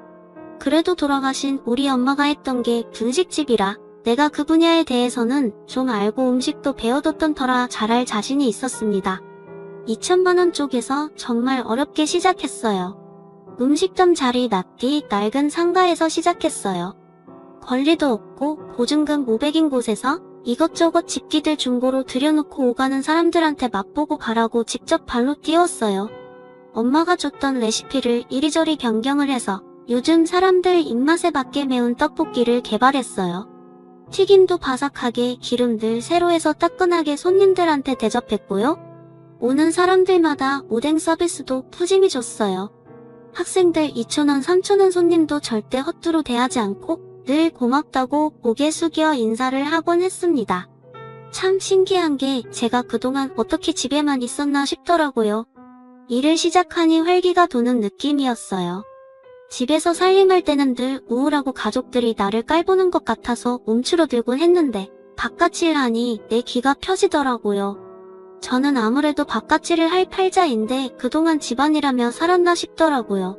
[SPEAKER 2] 그래도 돌아가신 우리 엄마가 했던 게 분식집이라 내가 그 분야에 대해서는 좀 알고 음식도 배워뒀던 터라 잘할 자신이 있었습니다. 2000만 원 쪽에서 정말 어렵게 시작했어요. 음식점 자리 낯뒤 낡은 상가에서 시작했어요. 권리도 없고 보증금 500인 곳에서 이것저것 집기들 중고로 들여놓고 오가는 사람들한테 맛보고 가라고 직접 발로 띄웠어요. 엄마가 줬던 레시피를 이리저리 변경을 해서 요즘 사람들 입맛에 맞게 매운 떡볶이를 개발했어요. 튀김도 바삭하게 기름들 새로 해서 따끈하게 손님들한테 대접했고요. 오는 사람들마다 오뎅 서비스도 푸짐히 줬어요. 학생들 2,000원, 3,000원 손님도 절대 헛두로 대하지 않고 늘 고맙다고 고개 숙여 인사를 하곤 했습니다. 참 신기한 게 제가 그동안 어떻게 집에만 있었나 싶더라고요. 일을 시작하니 활기가 도는 느낌이었어요. 집에서 살림할 때는 늘 우울하고 가족들이 나를 깔보는 것 같아서 움츠러들곤 했는데 바깥일 하니 내 귀가 펴지더라고요. 저는 아무래도 바깥일을 할 팔자인데 그동안 집안일하며 살았나 싶더라고요.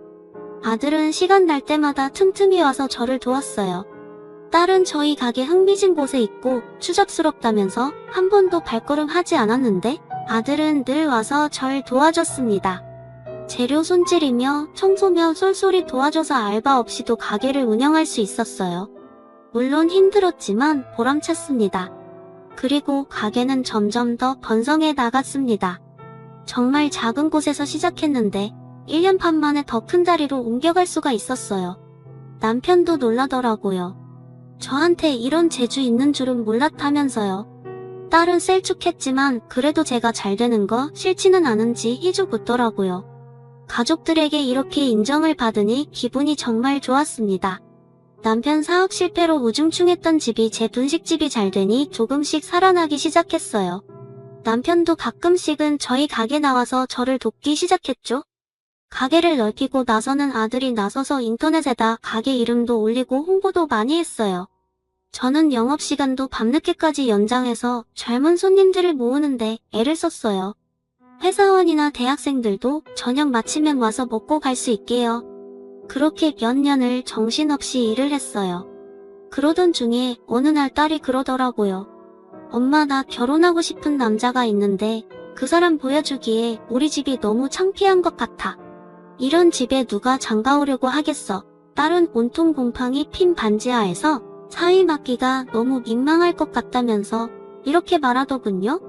[SPEAKER 2] 아들은 시간 날 때마다 틈틈이 와서 저를 도왔어요. 딸은 저희 가게 흥미진 곳에 있고 추잡스럽다면서 한 번도 발걸음 하지 않았는데 아들은 늘 와서 절 도와줬습니다. 재료 손질이며 청소며 쏠쏠히 도와줘서 알바 없이도 가게를 운영할 수 있었어요. 물론 힘들었지만 보람찼습니다. 그리고 가게는 점점 더 번성해 나갔습니다. 정말 작은 곳에서 시작했는데 1년 반 만에 더 큰 자리로 옮겨갈 수가 있었어요. 남편도 놀라더라고요. 저한테 이런 재주 있는 줄은 몰랐다면서요. 딸은 셀쭉했지만 그래도 제가 잘 되는 거 싫지는 않은지 희죽웃더라고요. 가족들에게 이렇게 인정을 받으니 기분이 정말 좋았습니다. 남편 사업 실패로 우중충했던 집이 제 분식집이 잘 되니 조금씩 살아나기 시작했어요. 남편도 가끔씩은 저희 가게 나와서 저를 돕기 시작했죠. 가게를 넓히고 나서는 아들이 나서서 인터넷에다 가게 이름도 올리고 홍보도 많이 했어요. 저는 영업시간도 밤늦게까지 연장해서 젊은 손님들을 모으는데 애를 썼어요. 회사원이나 대학생들도 저녁 마치면 와서 먹고 갈 수 있게요. 그렇게 몇 년을 정신없이 일을 했어요. 그러던 중에 어느 날 딸이 그러더라고요. 엄마, 나 결혼하고 싶은 남자가 있는데 그 사람 보여주기에 우리 집이 너무 창피한 것 같아. 이런 집에 누가 장가오려고 하겠어. 딸은 온통 곰팡이 핀 반지하에서 사위 맡기가 너무 민망할 것 같다면서 이렇게 말하더군요.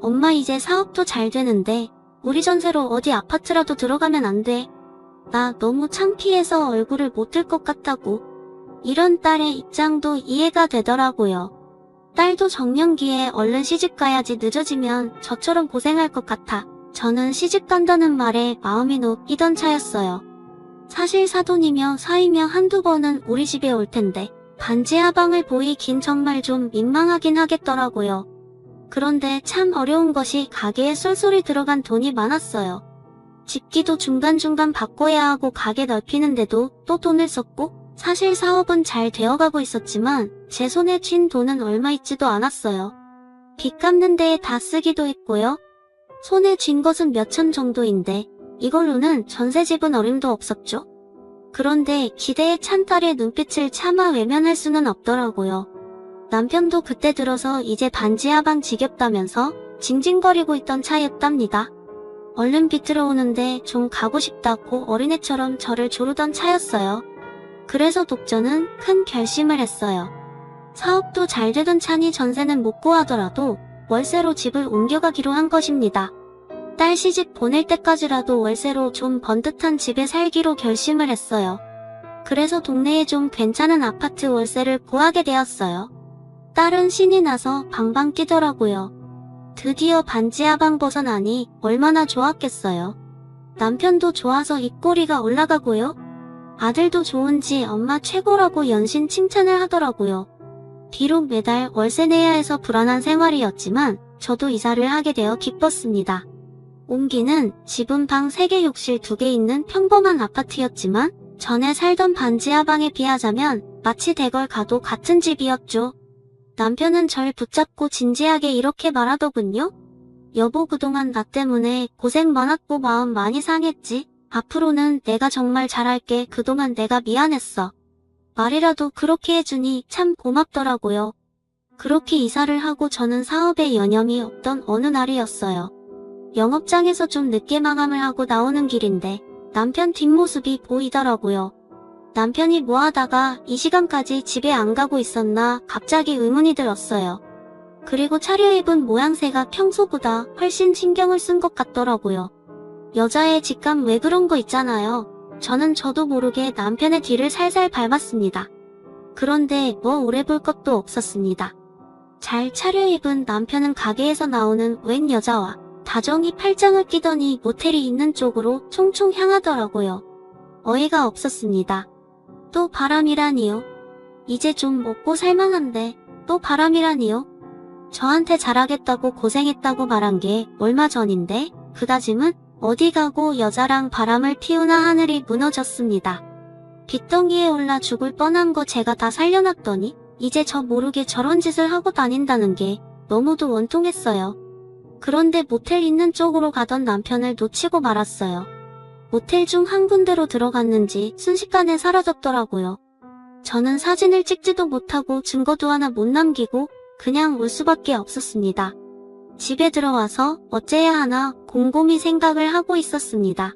[SPEAKER 2] 엄마, 이제 사업도 잘 되는데 우리 전세로 어디 아파트라도 들어가면 안 돼. 나 너무 창피해서 얼굴을 못 들 것 같다고. 이런 딸의 입장도 이해가 되더라고요. 딸도 정년기에 얼른 시집 가야지 늦어지면 저처럼 고생할 것 같아. 저는 시집 간다는 말에 마음이 놓이던 차였어요. 사실 사돈이며 사위며 한두 번은 우리 집에 올 텐데 반지 하방을 보이긴 정말 좀 민망하긴 하겠더라고요. 그런데 참 어려운 것이 가게에 쏠쏠이 들어간 돈이 많았어요. 집기도 중간중간 바꿔야 하고 가게 넓히는데도 또 돈을 썼고 사실 사업은 잘 되어가고 있었지만 제 손에 쥔 돈은 얼마 있지도 않았어요. 빚 갚는 데에 다 쓰기도 했고요. 손에 쥔 것은 몇천 정도인데 이걸로는 전세집은 어림도 없었죠. 그런데 기대에 찬 딸의 눈빛을 차마 외면할 수는 없더라고요. 남편도 그때 들어서 이제 반지 하방 지겹다면서 징징거리고 있던 차였답니다. 얼른 빚 들어오는데 좀 가고 싶다고 어린애처럼 저를 조르던 차였어요. 그래서 독전은 큰 결심을 했어요. 사업도 잘 되던 차니 전세는 못 구하더라도 월세로 집을 옮겨가기로 한 것입니다. 딸 시집 보낼 때까지라도 월세로 좀 번듯한 집에 살기로 결심을 했어요. 그래서 동네에 좀 괜찮은 아파트 월세를 구하게 되었어요. 딸은 신이 나서 방방 뛰더라고요. 드디어 반지 하방 벗어나니 얼마나 좋았겠어요. 남편도 좋아서 입꼬리가 올라가고요. 아들도 좋은지 엄마 최고라고 연신 칭찬을 하더라고요. 비록 매달 월세 내야 해서 불안한 생활이었지만 저도 이사를 하게 되어 기뻤습니다. 옮기는 집은 방 3개 욕실 2개 있는 평범한 아파트였지만 전에 살던 반지 하방에 비하자면 마치 대걸 가도 같은 집이었죠. 남편은 절 붙잡고 진지하게 이렇게 말하더군요. 여보, 그동안 나 때문에 고생 많았고 마음 많이 상했지. 앞으로는 내가 정말 잘할게. 그동안 내가 미안했어. 말이라도 그렇게 해주니 참 고맙더라고요. 그렇게 이사를 하고 저는 사업에 여념이 없던 어느 날이었어요. 영업장에서 좀 늦게 마감을 하고 나오는 길인데 남편 뒷모습이 보이더라고요. 남편이 뭐 하다가 이 시간까지 집에 안 가고 있었나 갑자기 의문이 들었어요. 그리고 차려입은 모양새가 평소보다 훨씬 신경을 쓴 것 같더라고요. 여자의 직감 왜 그런 거 있잖아요. 저도 모르게 남편의 뒤를 살살 밟았습니다. 그런데 뭐 오래 볼 것도 없었습니다. 잘 차려입은 남편은 가게에서 나오는 웬 여자와 다정히 팔짱을 끼더니 모텔이 있는 쪽으로 총총 향하더라고요. 어이가 없었습니다. 또 바람이라니요. 이제 좀 먹고 살만한데 또 바람이라니요. 저한테 잘하겠다고 고생했다고 말한 게 얼마 전인데 그다짐은 어디 가고 여자랑 바람을 피우나 하늘이 무너졌습니다. 빚덩이에 올라 죽을 뻔한 거 제가 다 살려놨더니 이제 저 모르게 저런 짓을 하고 다닌다는 게 너무도 원통했어요. 그런데 모텔 있는 쪽으로 가던 남편을 놓치고 말았어요. 모텔 중 한 군데로 들어갔는지 순식간에 사라졌더라고요. 저는 사진을 찍지도 못하고 증거도 하나 못 남기고 그냥 울 수밖에 없었습니다. 집에 들어와서 어째야 하나 곰곰이 생각을 하고 있었습니다.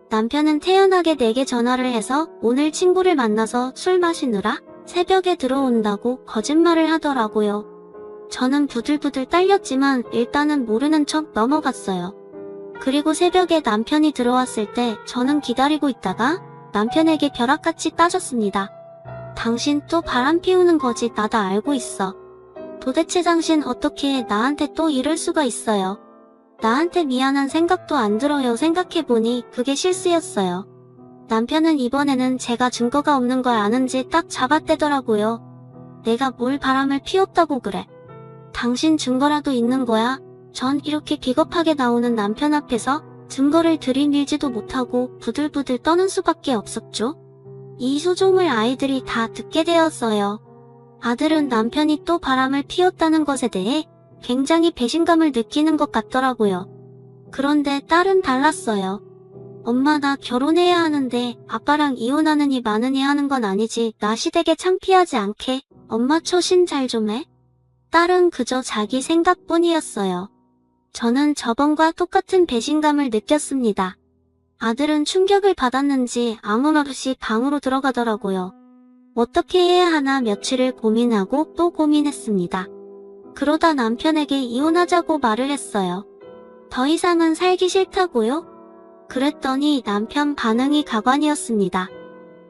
[SPEAKER 2] 남편은 태연하게 내게 전화를 해서 오늘 친구를 만나서 술 마시느라 새벽에 들어온다고 거짓말을 하더라고요. 저는 부들부들 떨렸지만 일단은 모르는 척 넘어갔어요. 그리고 새벽에 남편이 들어왔을 때 저는 기다리고 있다가 남편에게 벼락같이 따졌습니다. 당신 또 바람 피우는 거지 나 다 알고 있어. 도대체 당신 어떻게 나한테 또 이럴 수가 있어요. 나한테 미안한 생각도 안 들어요. 생각해보니 그게 실수였어요. 남편은 이번에는 제가 증거가 없는 걸 아는지 딱 잡아떼더라고요. 내가 뭘 바람을 피웠다고 그래. 당신 증거라도 있는 거야? 전 이렇게 비겁하게 나오는 남편 앞에서 증거를 들이밀지도 못하고 부들부들 떠는 수밖에 없었죠. 이 소종을 아이들이 다 듣게 되었어요. 아들은 남편이 또 바람을 피웠다는 것에 대해 굉장히 배신감을 느끼는 것 같더라고요. 그런데 딸은 달랐어요. 엄마 나 결혼해야 하는데 아빠랑 이혼하느니 마느니 하는 건 아니지. 나 시댁에 창피하지 않게 엄마 초신 잘 좀 해. 딸은 그저 자기 생각뿐이었어요. 저는 저번과 똑같은 배신감을 느꼈습니다. 아들은 충격을 받았는지 아무 말 없이 방으로 들어가더라고요. 어떻게 해야 하나 며칠을 고민하고 또 고민했습니다. 그러다 남편에게 이혼하자고 말을 했어요. 더 이상은 살기 싫다고요? 그랬더니 남편 반응이 가관이었습니다.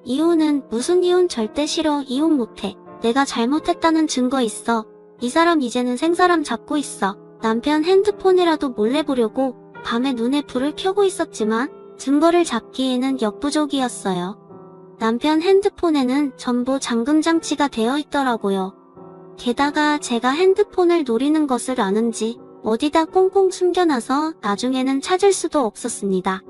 [SPEAKER 2] 이혼은 무슨 이혼 절대 싫어. 이혼 못해. 내가 잘못했다는 증거 있어. 이 사람 이제는 생사람 잡고 있어. 남편 핸드폰이라도 몰래 보려고 밤에 눈에 불을 켜고 있었지만 증거를 잡기에는 역부족이었어요. 남편 핸드폰에는 전부 잠금장치가 되어 있더라고요. 게다가 제가 핸드폰을 노리는 것을 아는지 어디다 꽁꽁 숨겨놔서 나중에는 찾을 수도 없었습니다.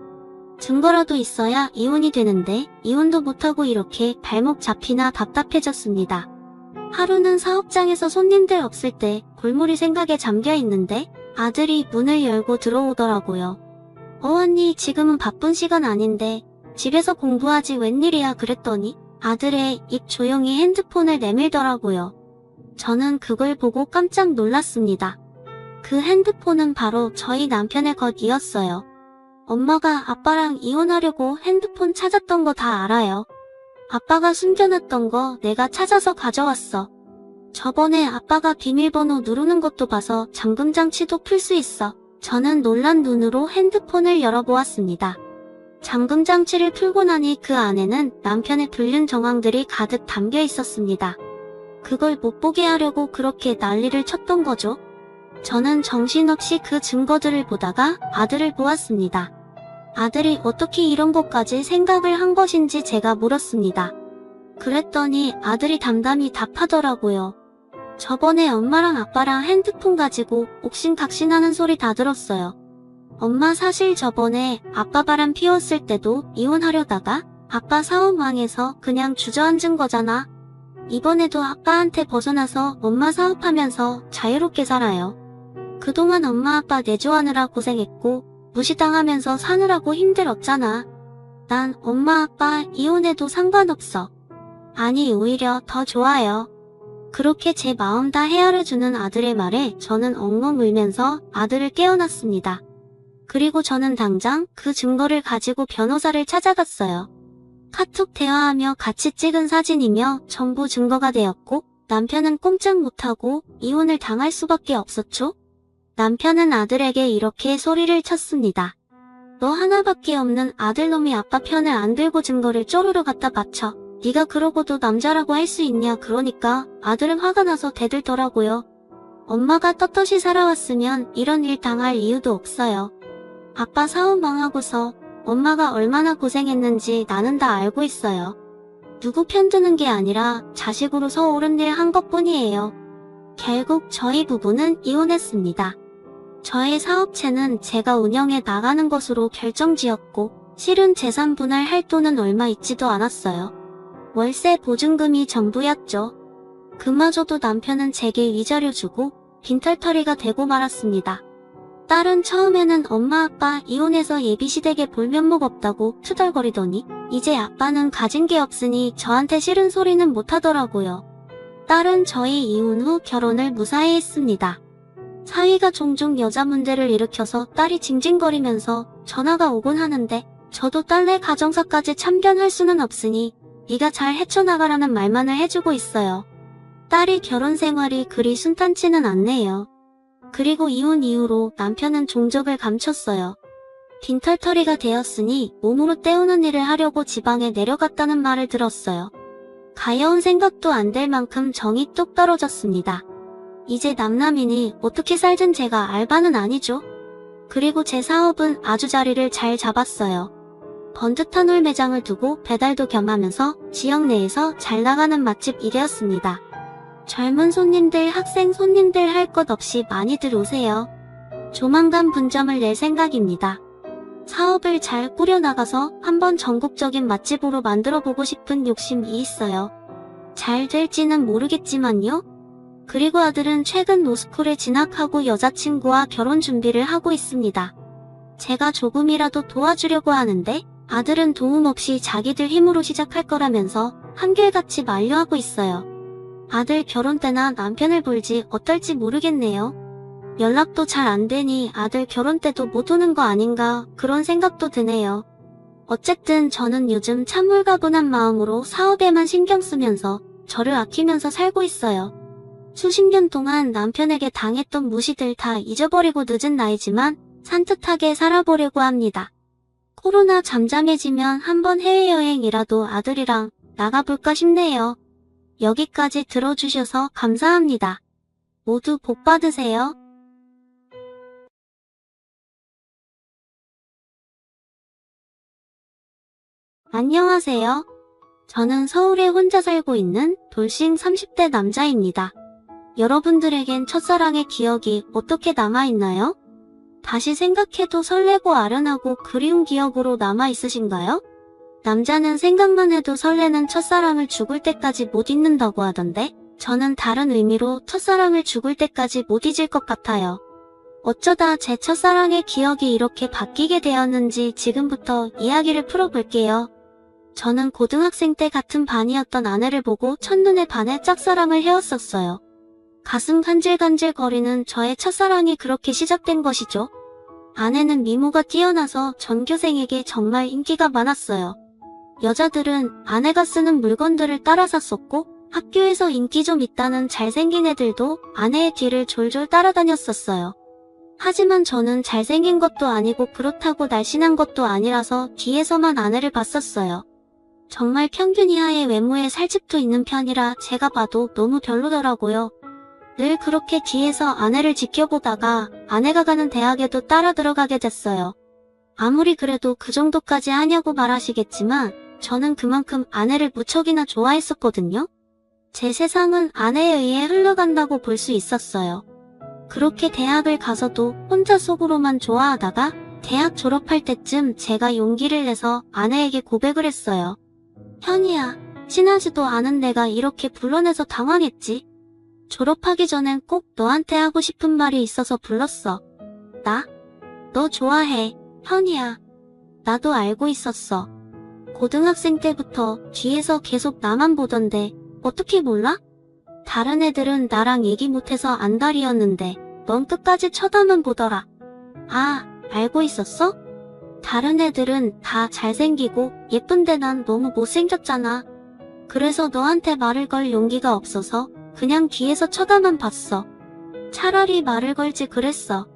[SPEAKER 2] 증거라도 있어야 이혼이 되는데 이혼도 못하고 이렇게 발목 잡히나 답답해졌습니다. 하루는 사업장에서 손님들 없을 때 골몰이 생각에 잠겨 있는데 아들이 문을 열고 들어오더라고요. 언니 지금은 바쁜 시간 아닌데 집에서 공부하지 웬일이야 그랬더니 아들의 입 조용히 핸드폰을 내밀더라고요. 저는 그걸 보고 깜짝 놀랐습니다. 그 핸드폰은 바로 저희 남편의 것이었어요. 엄마가 아빠랑 이혼하려고 핸드폰 찾았던 거 다 알아요. 아빠가 숨겨놨던 거 내가 찾아서 가져왔어. 저번에 아빠가 비밀번호 누르는 것도 봐서 잠금장치도 풀 수 있어. 저는 놀란 눈으로 핸드폰을 열어보았습니다. 잠금장치를 풀고 나니 그 안에는 남편의 불륜 정황들이 가득 담겨 있었습니다. 그걸 못 보게 하려고 그렇게 난리를 쳤던 거죠. 저는 정신없이 그 증거들을 보다가 아들을 보았습니다. 아들이 어떻게 이런 것까지 생각을 한 것인지 제가 물었습니다. 그랬더니 아들이 담담히 답하더라고요. 저번에 엄마랑 아빠랑 핸드폰 가지고 옥신각신하는 소리 다 들었어요. 엄마 사실 저번에 아빠 바람 피웠을 때도 이혼하려다가 아빠 사업 망해서 그냥 주저앉은 거잖아. 이번에도 아빠한테 벗어나서 엄마 사업하면서 자유롭게 살아요. 그동안 엄마 아빠 내조하느라 고생했고 무시당하면서 사느라고 힘들었잖아. 난 엄마 아빠 이혼해도 상관없어. 아니 오히려 더 좋아요. 그렇게 제 마음 다 헤아려주는 아들의 말에 저는 엉엉 울면서 아들을 깨어났습니다. 그리고 저는 당장 그 증거를 가지고 변호사를 찾아갔어요. 카톡 대화하며 같이 찍은 사진이며 전부 증거가 되었고 남편은 꼼짝 못하고 이혼을 당할 수밖에 없었죠. 남편은 아들에게 이렇게 소리를 쳤습니다. 너 하나밖에 없는 아들놈이 아빠 편을 안 들고 증거를 쪼르르 갖다 바쳐. 네가 그러고도 남자라고 할 수 있냐. 그러니까 아들은 화가 나서 대들더라고요. 엄마가 떳떳이 살아왔으면 이런 일 당할 이유도 없어요. 아빠 사업 망하고서 엄마가 얼마나 고생했는지 나는 다 알고 있어요. 누구 편드는 게 아니라 자식으로서 옳은 일 한 것뿐이에요. 결국 저희 부부는 이혼했습니다. 저의 사업체는 제가 운영해 나가는 것으로 결정지었고 실은 재산 분할할 돈은 얼마 있지도 않았어요. 월세 보증금이 전부였죠. 그마저도 남편은 제게 위자료 주고 빈털터리가 되고 말았습니다. 딸은 처음에는 엄마 아빠 이혼해서 예비시댁에 볼 면목 없다고 투덜거리더니 이제 아빠는 가진 게 없으니 저한테 싫은 소리는 못하더라고요. 딸은 저희 이혼 후 결혼을 무사히 했습니다. 사위가 종종 여자 문제를 일으켜서 딸이 징징거리면서 전화가 오곤 하는데 저도 딸내 가정사까지 참견할 수는 없으니 네가 잘 헤쳐나가라는 말만을 해주고 있어요. 딸이 결혼 생활이 그리 순탄치는 않네요. 그리고 이혼 이후로 남편은 종적을 감췄어요. 빈털터리가 되었으니 몸으로 때우는 일을 하려고 지방에 내려갔다는 말을 들었어요. 가여운 생각도 안 될 만큼 정이 뚝 떨어졌습니다. 이제 남남이니 어떻게 살든 제가 알바는 아니죠. 그리고 제 사업은 아주 자리를 잘 잡았어요. 번듯한 홀 매장을 두고 배달도 겸하면서 지역 내에서 잘 나가는 맛집 일이었습니다. 젊은 손님들, 학생 손님들 할 것 없이 많이들 오세요. 조만간 분점을 낼 생각입니다. 사업을 잘 꾸려나가서 한번 전국적인 맛집으로 만들어보고 싶은 욕심이 있어요. 잘 될지는 모르겠지만요. 그리고 아들은 최근 로스쿨에 진학하고 여자친구와 결혼 준비를 하고 있습니다. 제가 조금이라도 도와주려고 하는데 아들은 도움 없이 자기들 힘으로 시작할 거라면서 한결같이 만류하고 있어요. 아들 결혼 때나 남편을 볼지 어떨지 모르겠네요. 연락도 잘 안 되니 아들 결혼 때도 못 오는 거 아닌가 그런 생각도 드네요. 어쨌든 저는 요즘 참물가분한 마음으로 사업에만 신경 쓰면서 저를 아끼면서 살고 있어요. 수십 년 동안 남편에게 당했던 무시들 다 잊어버리고 늦은 나이지만 산뜻하게 살아보려고 합니다. 코로나 잠잠해지면 한번 해외여행이라도 아들이랑 나가볼까 싶네요. 여기까지 들어주셔서 감사합니다. 모두 복 받으세요. 안녕하세요. 저는 서울에 혼자 살고 있는 돌싱 30대 남자입니다. 여러분들에겐 첫사랑의 기억이 어떻게 남아있나요? 다시 생각해도 설레고 아련하고 그리운 기억으로 남아있으신가요? 남자는 생각만 해도 설레는 첫사랑을 죽을 때까지 못 잊는다고 하던데 저는 다른 의미로 첫사랑을 죽을 때까지 못 잊을 것 같아요. 어쩌다 제 첫사랑의 기억이 이렇게 바뀌게 되었는지 지금부터 이야기를 풀어볼게요. 저는 고등학생 때 같은 반이었던 아내를 보고 첫눈에 반해 짝사랑을 해왔었어요. 가슴 간질간질 거리는 저의 첫사랑이 그렇게 시작된 것이죠. 아내는 미모가 뛰어나서 전교생에게 정말 인기가 많았어요. 여자들은 아내가 쓰는 물건들을 따라 샀었고 학교에서 인기 좀 있다는 잘생긴 애들도 아내의 뒤를 졸졸 따라다녔었어요. 하지만 저는 잘생긴 것도 아니고 그렇다고 날씬한 것도 아니라서 뒤에서만 아내를 봤었어요. 정말 평균 이하의 외모에 살집도 있는 편이라 제가 봐도 너무 별로더라고요. 늘 그렇게 뒤에서 아내를 지켜보다가 아내가 가는 대학에도 따라 들어가게 됐어요. 아무리 그래도 그 정도까지 하냐고 말하시겠지만 저는 그만큼 아내를 무척이나 좋아했었거든요. 제 세상은 아내에 의해 흘러간다고 볼 수 있었어요. 그렇게 대학을 가서도 혼자 속으로만 좋아하다가 대학 졸업할 때쯤 제가 용기를 내서 아내에게 고백을 했어요. 현이야, 친하지도 않은 내가 이렇게 불러내서 당황했지. 졸업하기 전엔 꼭 너한테 하고 싶은 말이 있어서 불렀어. 너 좋아해, 현이야. 나도 알고 있었어. 고등학생 때부터 뒤에서 계속 나만 보던데 어떻게 몰라? 다른 애들은 나랑 얘기 못해서 안달이었는데 넌 끝까지 쳐다만 보더라. 아, 알고 있었어? 다른 애들은 다 잘생기고 예쁜데 난 너무 못생겼잖아. 그래서 너한테 말을 걸 용기가 없어서 그냥 뒤에서 쳐다만 봤어. 차라리 말을 걸지 그랬어.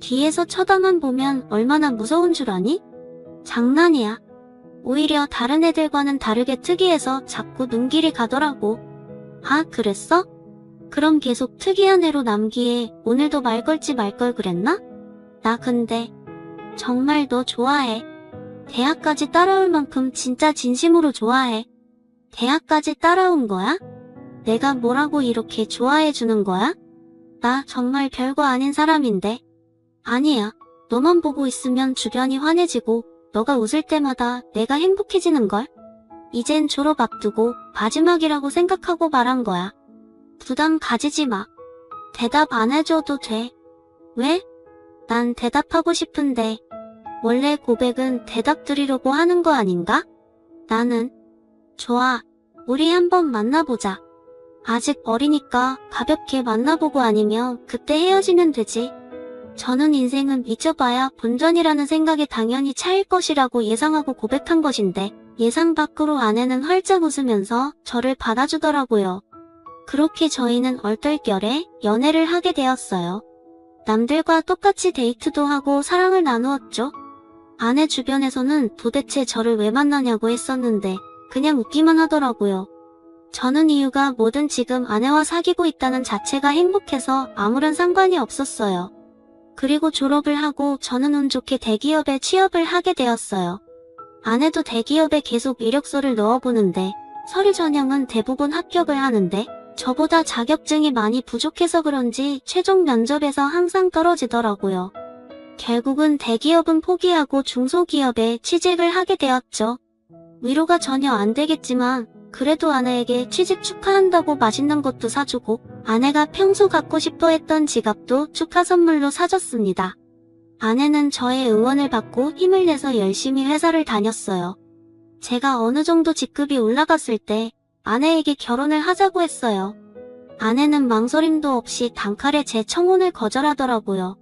[SPEAKER 2] 뒤에서 쳐다만 보면 얼마나 무서운 줄 아니? 장난이야. 오히려 다른 애들과는 다르게 특이해서 자꾸 눈길이 가더라고. 아, 그랬어? 그럼 계속 특이한 애로 남기에 오늘도 말 걸지 말 걸 그랬나? 나 근데 정말 너 좋아해. 대학까지 따라올 만큼 진짜 진심으로 좋아해. 대학까지 따라온 거야? 내가 뭐라고 이렇게 좋아해 주는 거야? 나 정말 별거 아닌 사람인데. 아니야. 너만 보고 있으면 주변이 환해지고 너가 웃을 때마다 내가 행복해지는걸? 이젠 졸업 앞두고 마지막이라고 생각하고 말한 거야. 부담 가지지 마. 대답 안 해줘도 돼. 왜? 난 대답하고 싶은데. 원래 고백은 대답 드리려고 하는 거 아닌가? 나는 좋아. 우리 한번 만나보자. 아직 어리니까 가볍게 만나보고 아니면 그때 헤어지면 되지. 저는 인생은 잊어봐야 본전이라는 생각에 당연히 차일 것이라고 예상하고 고백한 것인데 예상 밖으로 아내는 활짝 웃으면서 저를 받아주더라고요. 그렇게 저희는 얼떨결에 연애를 하게 되었어요. 남들과 똑같이 데이트도 하고 사랑을 나누었죠. 아내 주변에서는 도대체 저를 왜 만나냐고 했었는데 그냥 웃기만 하더라고요. 저는 이유가 뭐든 지금 아내와 사귀고 있다는 자체가 행복해서 아무런 상관이 없었어요. 그리고 졸업을 하고 저는 운 좋게 대기업에 취업을 하게 되었어요. 아내도 대기업에 계속 이력서를 넣어보는데 서류 전형은 대부분 합격을 하는데 저보다 자격증이 많이 부족해서 그런지 최종 면접에서 항상 떨어지더라고요. 결국은 대기업은 포기하고 중소기업에 취직을 하게 되었죠. 위로가 전혀 안 되겠지만 그래도 아내에게 취직 축하한다고 맛있는 것도 사주고 아내가 평소 갖고 싶어 했던 지갑도 축하 선물로 사줬습니다. 아내는 저의 응원을 받고 힘을 내서 열심히 회사를 다녔어요. 제가 어느 정도 직급이 올라갔을 때 아내에게 결혼을 하자고 했어요. 아내는 망설임도 없이 단칼에 제 청혼을 거절하더라고요.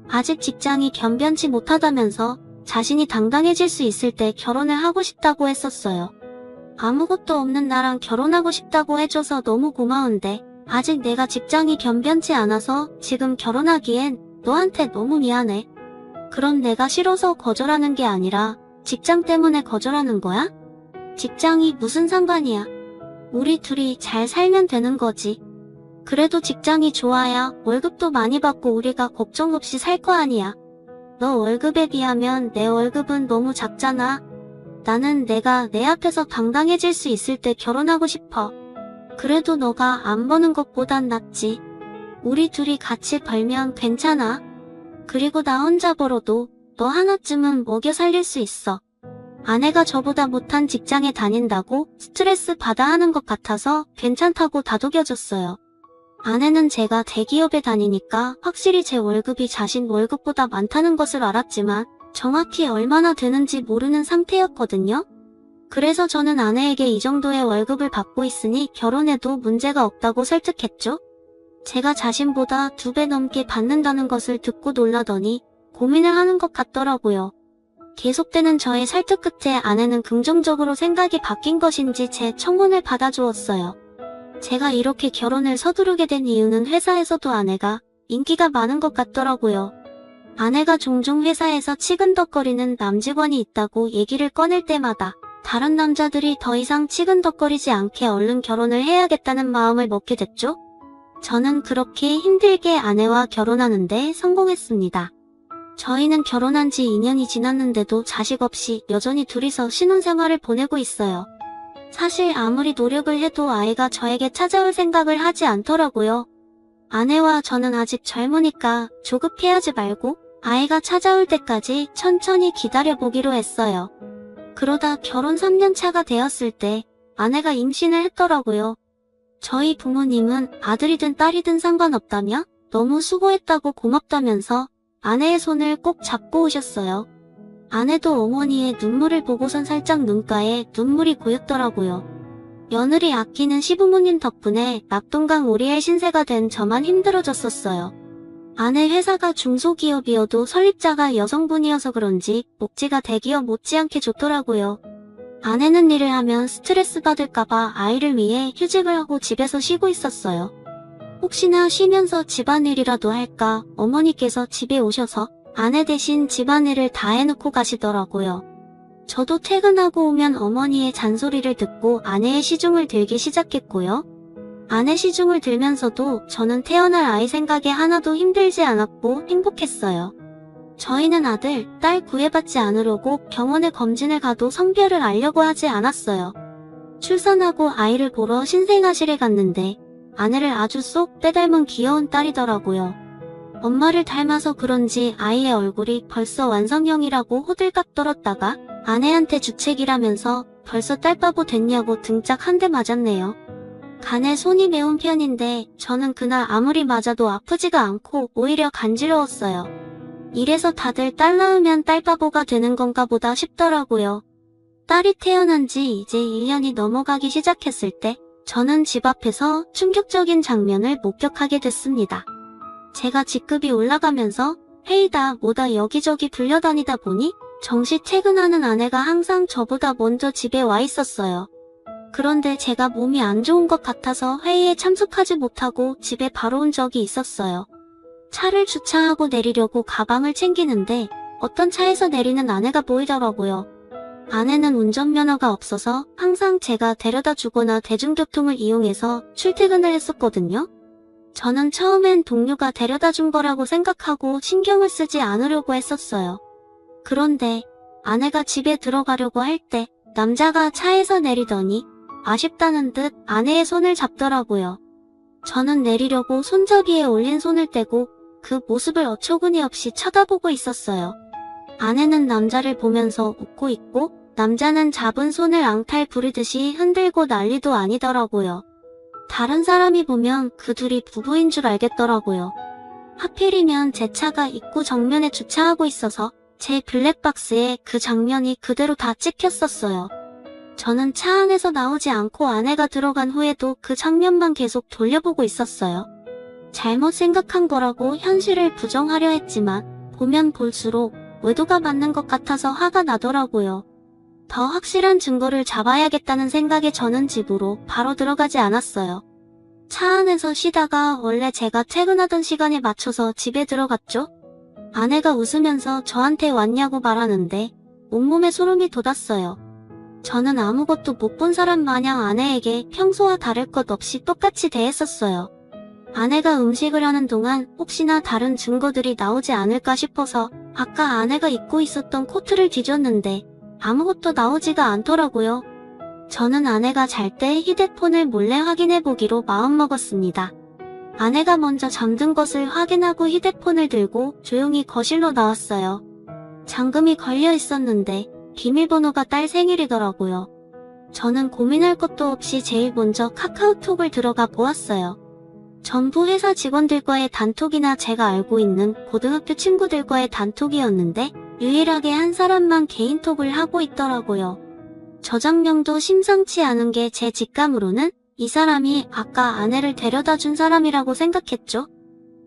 [SPEAKER 2] 아직 직장이 견변치 못하다면서 자신이 당당해질 수 있을 때 결혼을 하고 싶다고 했었어요. 아무것도 없는 나랑 결혼하고 싶다고 해줘서 너무 고마운데 아직 내가 직장이 견변치 않아서 지금 결혼하기엔 너한테 너무 미안해. 그럼 내가 싫어서 거절하는 게 아니라 직장 때문에 거절하는 거야? 직장이 무슨 상관이야. 우리 둘이 잘 살면 되는 거지. 그래도 직장이 좋아야 월급도 많이 받고 우리가 걱정 없이 살 거 아니야. 너 월급에 비하면 내 월급은 너무 작잖아. 나는 내가 내 앞에서 당당해질 수 있을 때 결혼하고 싶어. 그래도 너가 안 버는 것보단 낫지. 우리 둘이 같이 벌면 괜찮아. 그리고 나 혼자 벌어도 너 하나쯤은 먹여 살릴 수 있어. 아내가 저보다 못한 직장에 다닌다고 스트레스 받아 하는 것 같아서 괜찮다고 다독여줬어요. 아내는 제가 대기업에 다니니까 확실히 제 월급이 자신 월급보다 많다는 것을 알았지만 정확히 얼마나 되는지 모르는 상태였거든요. 그래서 저는 아내에게 이 정도의 월급을 받고 있으니 결혼해도 문제가 없다고 설득했죠. 제가 자신보다 2배 넘게 받는다는 것을 듣고 놀라더니 고민을 하는 것 같더라고요. 계속되는 저의 설득 끝에 아내는 긍정적으로 생각이 바뀐 것인지 제 청혼을 받아주었어요. 제가 이렇게 결혼을 서두르게 된 이유는 회사에서도 아내가 인기가 많은 것 같더라고요. 아내가 종종 회사에서 치근덕거리는 남직원이 있다고 얘기를 꺼낼 때마다 다른 남자들이 더 이상 치근덕거리지 않게 얼른 결혼을 해야겠다는 마음을 먹게 됐죠. 저는 그렇게 힘들게 아내와 결혼하는데 성공했습니다. 저희는 결혼한 지 2년이 지났는데도 자식 없이 여전히 둘이서 신혼생활을 보내고 있어요. 사실 아무리 노력을 해도 아이가 저에게 찾아올 생각을 하지 않더라고요. 아내와 저는 아직 젊으니까 조급해하지 말고 아이가 찾아올 때까지 천천히 기다려보기로 했어요. 그러다 결혼 3년 차가 되었을 때 아내가 임신을 했더라고요. 저희 부모님은 아들이든 딸이든 상관없다며 너무 수고했다고 고맙다면서 아내의 손을 꼭 잡고 오셨어요. 아내도 어머니의 눈물을 보고선 살짝 눈가에 눈물이 고였더라고요. 며느리 아끼는 시부모님 덕분에 낙동강 오리알 신세가 된 저만 힘들어졌었어요. 아내 회사가 중소기업이어도 설립자가 여성분이어서 그런지 복지가 대기업 못지않게 좋더라고요. 아내는 일을 하면 스트레스 받을까봐 아이를 위해 휴직을 하고 집에서 쉬고 있었어요. 혹시나 쉬면서 집안일이라도 할까 어머니께서 집에 오셔서 아내 대신 집안일을 다 해놓고 가시더라고요. 저도 퇴근하고 오면 어머니의 잔소리를 듣고 아내의 시중을 들기 시작했고요. 아내 시중을 들면서도 저는 태어날 아이 생각에 하나도 힘들지 않았고 행복했어요. 저희는 아들, 딸 구애받지 않으려고 병원에 검진을 가도 성별을 알려고 하지 않았어요. 출산하고 아이를 보러 신생아실에 갔는데 아내를 아주 쏙 빼닮은 귀여운 딸이더라고요. 엄마를 닮아서 그런지 아이의 얼굴이 벌써 완성형이라고 호들갑 떨었다가 아내한테 주책이라면서 벌써 딸바보 됐냐고 등짝 한 대 맞았네요. 간에 손이 매운 편인데 저는 그날 아무리 맞아도 아프지가 않고 오히려 간지러웠어요. 이래서 다들 딸 낳으면 딸바보가 되는 건가 보다 싶더라고요. 딸이 태어난 지 이제 1년이 넘어가기 시작했을 때 저는 집 앞에서 충격적인 장면을 목격하게 됐습니다. 제가 직급이 올라가면서 회의다 뭐다 여기저기 불려다니다 보니 정시 퇴근하는 아내가 항상 저보다 먼저 집에 와 있었어요. 그런데 제가 몸이 안 좋은 것 같아서 회의에 참석하지 못하고 집에 바로 온 적이 있었어요. 차를 주차하고 내리려고 가방을 챙기는데 어떤 차에서 내리는 아내가 보이더라고요. 아내는 운전면허가 없어서 항상 제가 데려다 주거나 대중교통을 이용해서 출퇴근을 했었거든요. 저는 처음엔 동료가 데려다 준 거라고 생각하고 신경을 쓰지 않으려고 했었어요. 그런데 아내가 집에 들어가려고 할 때 남자가 차에서 내리더니 아쉽다는 듯 아내의 손을 잡더라고요. 저는 내리려고 손잡이에 올린 손을 떼고 그 모습을 어처구니 없이 쳐다보고 있었어요. 아내는 남자를 보면서 웃고 있고 남자는 잡은 손을 앙탈 부리듯이 흔들고 난리도 아니더라고요. 다른 사람이 보면 그 둘이 부부인 줄 알겠더라고요. 하필이면 제 차가 입구 정면에 주차하고 있어서 제 블랙박스에 그 장면이 그대로 다 찍혔었어요. 저는 차 안에서 나오지 않고 아내가 들어간 후에도 그 장면만 계속 돌려보고 있었어요. 잘못 생각한 거라고 현실을 부정하려 했지만 보면 볼수록 의도가 맞는 것 같아서 화가 나더라고요. 더 확실한 증거를 잡아야겠다는 생각에 저는 집으로 바로 들어가지 않았어요. 차 안에서 쉬다가 원래 제가 퇴근하던 시간에 맞춰서 집에 들어갔죠. 아내가 웃으면서 저한테 왔냐고 말하는데 온몸에 소름이 돋았어요. 저는 아무것도 못 본 사람 마냥 아내에게 평소와 다를 것 없이 똑같이 대했었어요. 아내가 음식을 하는 동안 혹시나 다른 증거들이 나오지 않을까 싶어서 아까 아내가 입고 있었던 코트를 뒤졌는데 아무것도 나오지가 않더라고요. 저는 아내가 잘 때 휴대폰을 몰래 확인해보기로 마음먹었습니다. 아내가 먼저 잠든 것을 확인하고 휴대폰을 들고 조용히 거실로 나왔어요. 잠금이 걸려 있었는데 비밀번호가 딸 생일이더라고요. 저는 고민할 것도 없이 제일 먼저 카카오톡을 들어가 보았어요. 전부 회사 직원들과의 단톡이나 제가 알고 있는 고등학교 친구들과의 단톡이었는데 유일하게 한 사람만 개인톡을 하고 있더라고요. 저장명도 심상치 않은 게 제 직감으로는 이 사람이 아까 아내를 데려다 준 사람이라고 생각했죠.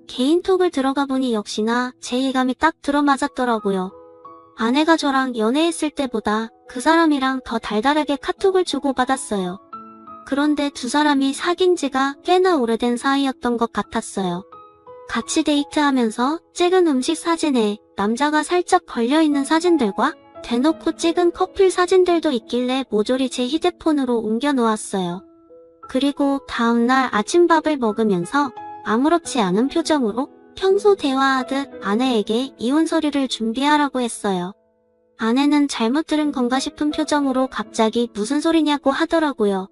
[SPEAKER 2] 개인톡을 들어가 보니 역시나 제 예감이 딱 들어맞았더라고요. 아내가 저랑 연애했을 때보다 그 사람이랑 더 달달하게 카톡을 주고받았어요. 그런데 두 사람이 사귄 지가 꽤나 오래된 사이였던 것 같았어요. 같이 데이트하면서 찍은 음식 사진에 남자가 살짝 걸려있는 사진들과 대놓고 찍은 커플 사진들도 있길래 모조리 제 휴대폰으로 옮겨 놓았어요. 그리고 다음날 아침밥을 먹으면서 아무렇지 않은 표정으로 평소 대화하듯 아내에게 이혼 서류를 준비하라고 했어요. 아내는 잘못 들은 건가 싶은 표정으로 갑자기 무슨 소리냐고 하더라고요.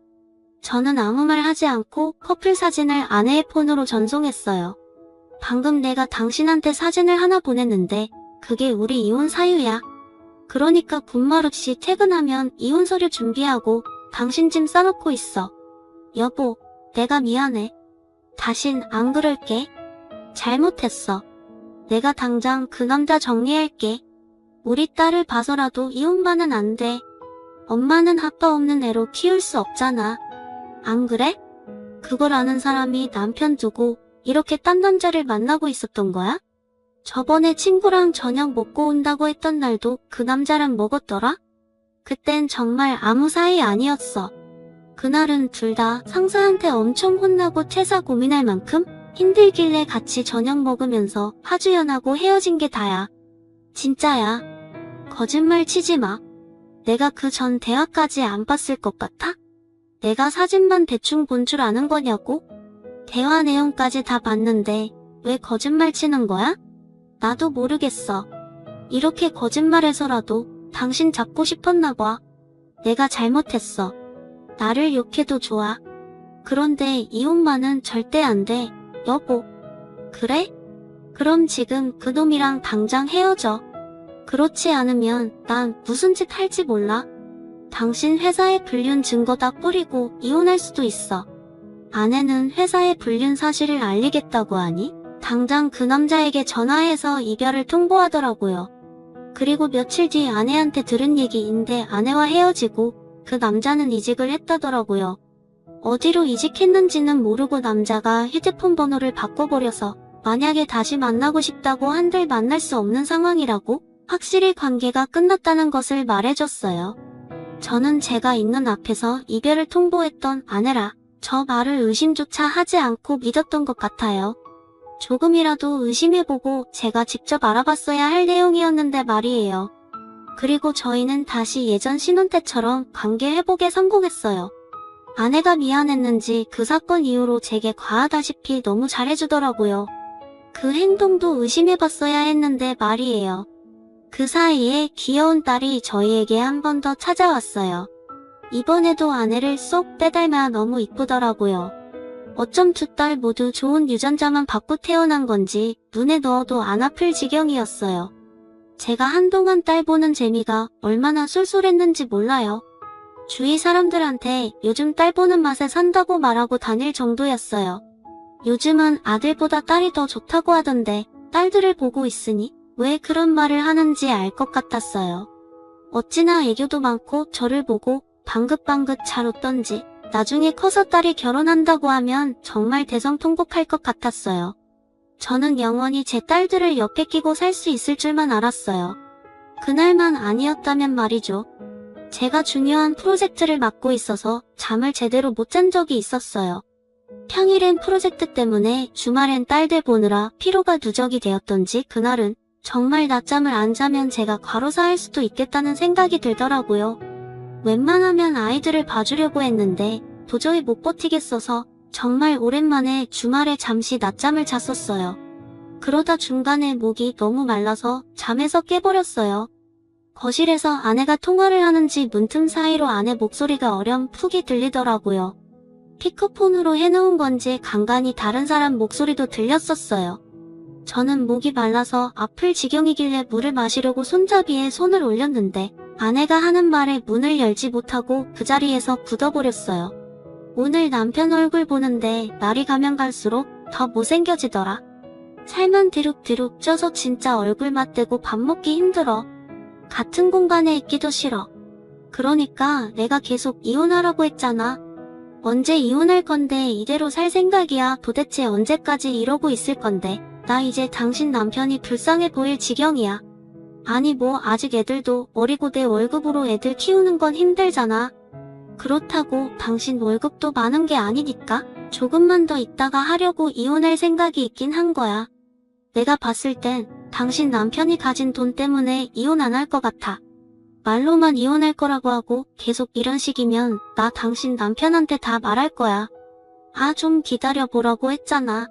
[SPEAKER 2] 저는 아무 말 하지 않고 커플 사진을 아내의 폰으로 전송했어요. 방금 내가 당신한테 사진을 하나 보냈는데 그게 우리 이혼 사유야. 그러니까 군말 없이 퇴근하면 이혼 서류 준비하고 당신 짐 싸놓고 있어. 여보, 내가 미안해. 다신 안 그럴게. 잘못했어. 내가 당장 그 남자 정리할게. 우리 딸을 봐서라도 이혼만은 안 돼. 엄마는 아빠 없는 애로 키울 수 없잖아. 안 그래? 그걸 아는 사람이 남편 두고 이렇게 딴 남자를 만나고 있었던 거야? 저번에 친구랑 저녁 먹고 온다고 했던 날도 그 남자랑 먹었더라? 그땐 정말 아무 사이 아니었어. 그날은 둘 다 상사한테 엄청 혼나고 퇴사 고민할 만큼 힘들길래 같이 저녁 먹으면서 하주연하고 헤어진 게 다야. 진짜야. 거짓말 치지 마. 내가 그 전 대화까지 안 봤을 것 같아? 내가 사진만 대충 본 줄 아는 거냐고? 대화 내용까지 다 봤는데 왜 거짓말 치는 거야? 나도 모르겠어. 이렇게 거짓말해서라도 당신 잡고 싶었나 봐. 내가 잘못했어. 나를 욕해도 좋아. 그런데 이혼만은 절대 안 돼, 여보. 그래? 그럼 지금 그놈이랑 당장 헤어져. 그렇지 않으면 난 무슨 짓 할지 몰라. 당신 회사에 불륜 증거 다 뿌리고 이혼할 수도 있어. 아내는 회사에 불륜 사실을 알리겠다고 하니 당장 그 남자에게 전화해서 이별을 통보하더라고요. 그리고 며칠 뒤 아내한테 들은 얘기인데 아내와 헤어지고 그 남자는 이직을 했다더라고요. 어디로 이직했는지는 모르고 남자가 휴대폰 번호를 바꿔버려서 만약에 다시 만나고 싶다고 한들 만날 수 없는 상황이라고 확실히 관계가 끝났다는 것을 말해줬어요. 저는 제가 있는 앞에서 이별을 통보했던 아내라 저 말을 의심조차 하지 않고 믿었던 것 같아요. 조금이라도 의심해보고 제가 직접 알아봤어야 할 내용이었는데 말이에요. 그리고 저희는 다시 예전 신혼 때처럼 관계 회복에 성공했어요. 아내가 미안했는지 그 사건 이후로 제게 과하다시피 너무 잘해주더라고요. 그 행동도 의심해봤어야 했는데 말이에요. 그 사이에 귀여운 딸이 저희에게 한 번 더 찾아왔어요. 이번에도 아내를 쏙 빼닮아 너무 이쁘더라고요. 어쩜 두 딸 모두 좋은 유전자만 받고 태어난 건지 눈에 넣어도 안 아플 지경이었어요. 제가 한동안 딸 보는 재미가 얼마나 쏠쏠했는지 몰라요. 주위 사람들한테 요즘 딸 보는 맛에 산다고 말하고 다닐 정도였어요. 요즘은 아들보다 딸이 더 좋다고 하던데 딸들을 보고 있으니 왜 그런 말을 하는지 알 것 같았어요. 어찌나 애교도 많고 저를 보고 방긋방긋 잘 웃던지 나중에 커서 딸이 결혼한다고 하면 정말 대성통곡할 것 같았어요. 저는 영원히 제 딸들을 옆에 끼고 살 수 있을 줄만 알았어요. 그날만 아니었다면 말이죠. 제가 중요한 프로젝트를 맡고 있어서 잠을 제대로 못 잔 적이 있었어요. 평일엔 프로젝트 때문에 주말엔 딸들 보느라 피로가 누적이 되었던지 그날은 정말 낮잠을 안 자면 제가 과로사할 수도 있겠다는 생각이 들더라고요. 웬만하면 아이들을 봐주려고 했는데 도저히 못 버티겠어서 정말 오랜만에 주말에 잠시 낮잠을 잤었어요. 그러다 중간에 목이 너무 말라서 잠에서 깨버렸어요. 거실에서 아내가 통화를 하는지 문틈 사이로 아내 목소리가 어렴풋이 들리더라고요. 피크폰으로 해놓은 건지 간간히 다른 사람 목소리도 들렸었어요. 저는 목이 말라서 아플 지경이길래 물을 마시려고 손잡이에 손을 올렸는데 아내가 하는 말에 문을 열지 못하고 그 자리에서 굳어버렸어요. 오늘 남편 얼굴 보는데 날이 가면 갈수록 더 못생겨지더라. 살만 뒤룩뒤룩 쪄서 진짜 얼굴 맞대고 밥 먹기 힘들어. 같은 공간에 있기도 싫어. 그러니까 내가 계속 이혼하라고 했잖아. 언제 이혼할 건데 이대로 살 생각이야. 도대체 언제까지 이러고 있을 건데. 나 이제 당신 남편이 불쌍해 보일 지경이야. 아니 뭐 아직 애들도 어리고 내 월급으로 애들 키우는 건 힘들잖아. 그렇다고 당신 월급도 많은 게 아니니까 조금만 더 있다가 하려고 이혼할 생각이 있긴 한 거야. 내가 봤을 땐 당신 남편이 가진 돈 때문에 이혼 안 할 것 같아. 말로만 이혼할 거라고 하고 계속 이런 식이면 나 당신 남편한테 다 말할 거야. 아, 좀 기다려보라고 했잖아.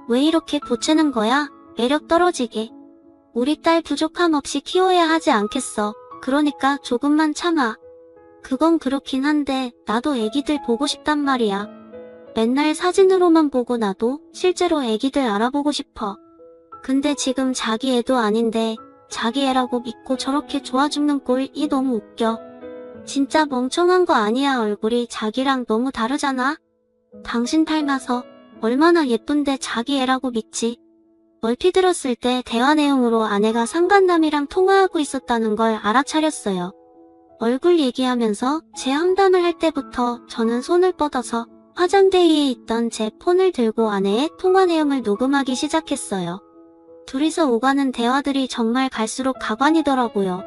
[SPEAKER 2] 왜 이렇게 보채는 거야? 매력 떨어지게. 우리 딸 부족함 없이 키워야 하지 않겠어. 그러니까 조금만 참아. 그건 그렇긴 한데 나도 애기들 보고 싶단 말이야. 맨날 사진으로만 보고 나도 실제로 애기들 알아보고 싶어. 근데 지금 자기 애도 아닌데 자기 애라고 믿고 저렇게 좋아 죽는 꼴이 너무 웃겨. 진짜 멍청한 거 아니야. 얼굴이 자기랑 너무 다르잖아. 당신 닮아서 얼마나 예쁜데 자기 애라고 믿지. 얼핏 들었을 때 대화 내용으로 아내가 상간남이랑 통화하고 있었다는 걸 알아차렸어요. 얼굴 얘기하면서 제 험담을 할 때부터 저는 손을 뻗어서 화장대 위에 있던 제 폰을 들고 아내의 통화 내용을 녹음하기 시작했어요. 둘이서 오가는 대화들이 정말 갈수록 가관이더라고요.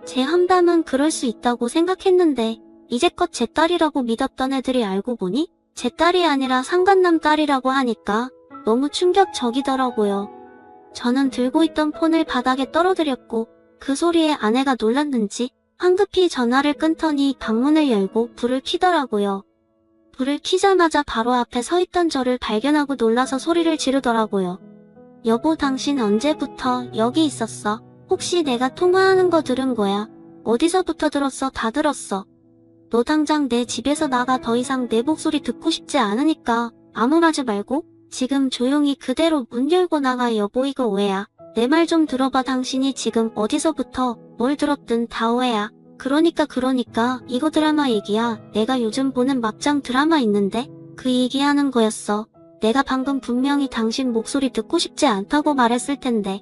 [SPEAKER 2] 제 험담은 그럴 수 있다고 생각했는데 이제껏 제 딸이라고 믿었던 애들이 알고 보니 제 딸이 아니라 상간남 딸이라고 하니까 너무 충격적이더라고요. 저는 들고 있던 폰을 바닥에 떨어뜨렸고 그 소리에 아내가 놀랐는지 황급히 전화를 끊더니 방문을 열고 불을 켜더라고요. 불을 켜자마자 바로 앞에 서 있던 저를 발견하고 놀라서 소리를 지르더라고요. 여보, 당신 언제부터 여기 있었어? 혹시 내가 통화하는 거 들은 거야? 어디서부터 들었어? 다 들었어. 너 당장 내 집에서 나가. 더 이상 내 목소리 듣고 싶지 않으니까 아무 말하지 말고 지금 조용히 그대로 문 열고 나가. 여보, 이거 오해야. 내 말 좀 들어봐. 당신이 지금 어디서부터 뭘 들었든 다 오해야. 그러니까 이거 드라마 얘기야. 내가 요즘 보는 막장 드라마 있는데 그 얘기하는 거였어. 내가 방금 분명히 당신 목소리 듣고 싶지 않다고 말했을 텐데.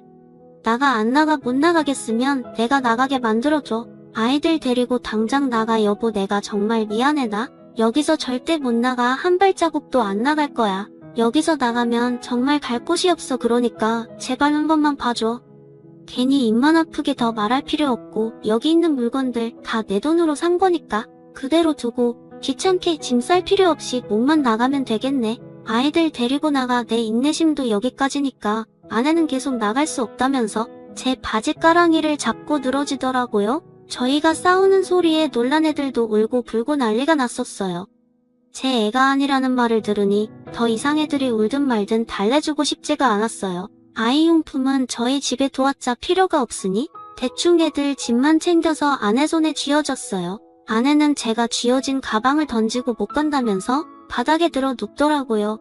[SPEAKER 2] 나가 안 나가 못 나가겠으면 내가 나가게 만들어줘. 아이들 데리고 당장 나가 여보. 내가 정말 미안해. 나 여기서 절대 못 나가. 한 발자국도 안 나갈 거야. 여기서 나가면 정말 갈 곳이 없어. 그러니까 제발 한 번만 봐줘. 괜히 입만 아프게 더 말할 필요 없고 여기 있는 물건들 다 내 돈으로 산 거니까 그대로 두고 귀찮게 짐 쌀 필요 없이 몸만 나가면 되겠네. 아이들 데리고 나가. 내 인내심도 여기까지니까. 아내는 계속 나갈 수 없다면서 제 바지가랑이를 잡고 늘어지더라고요. 저희가 싸우는 소리에 놀란 애들도 울고 불고 난리가 났었어요. 제 애가 아니라는 말을 들으니 더 이상 애들이 울든 말든 달래주고 싶지가 않았어요. 아이용품은 저희 집에 두었자 필요가 없으니 대충 애들 집만 챙겨서 아내 손에 쥐어줬어요. 아내는 제가 쥐어진 가방을 던지고 못 간다면서 바닥에 들어 눕더라고요.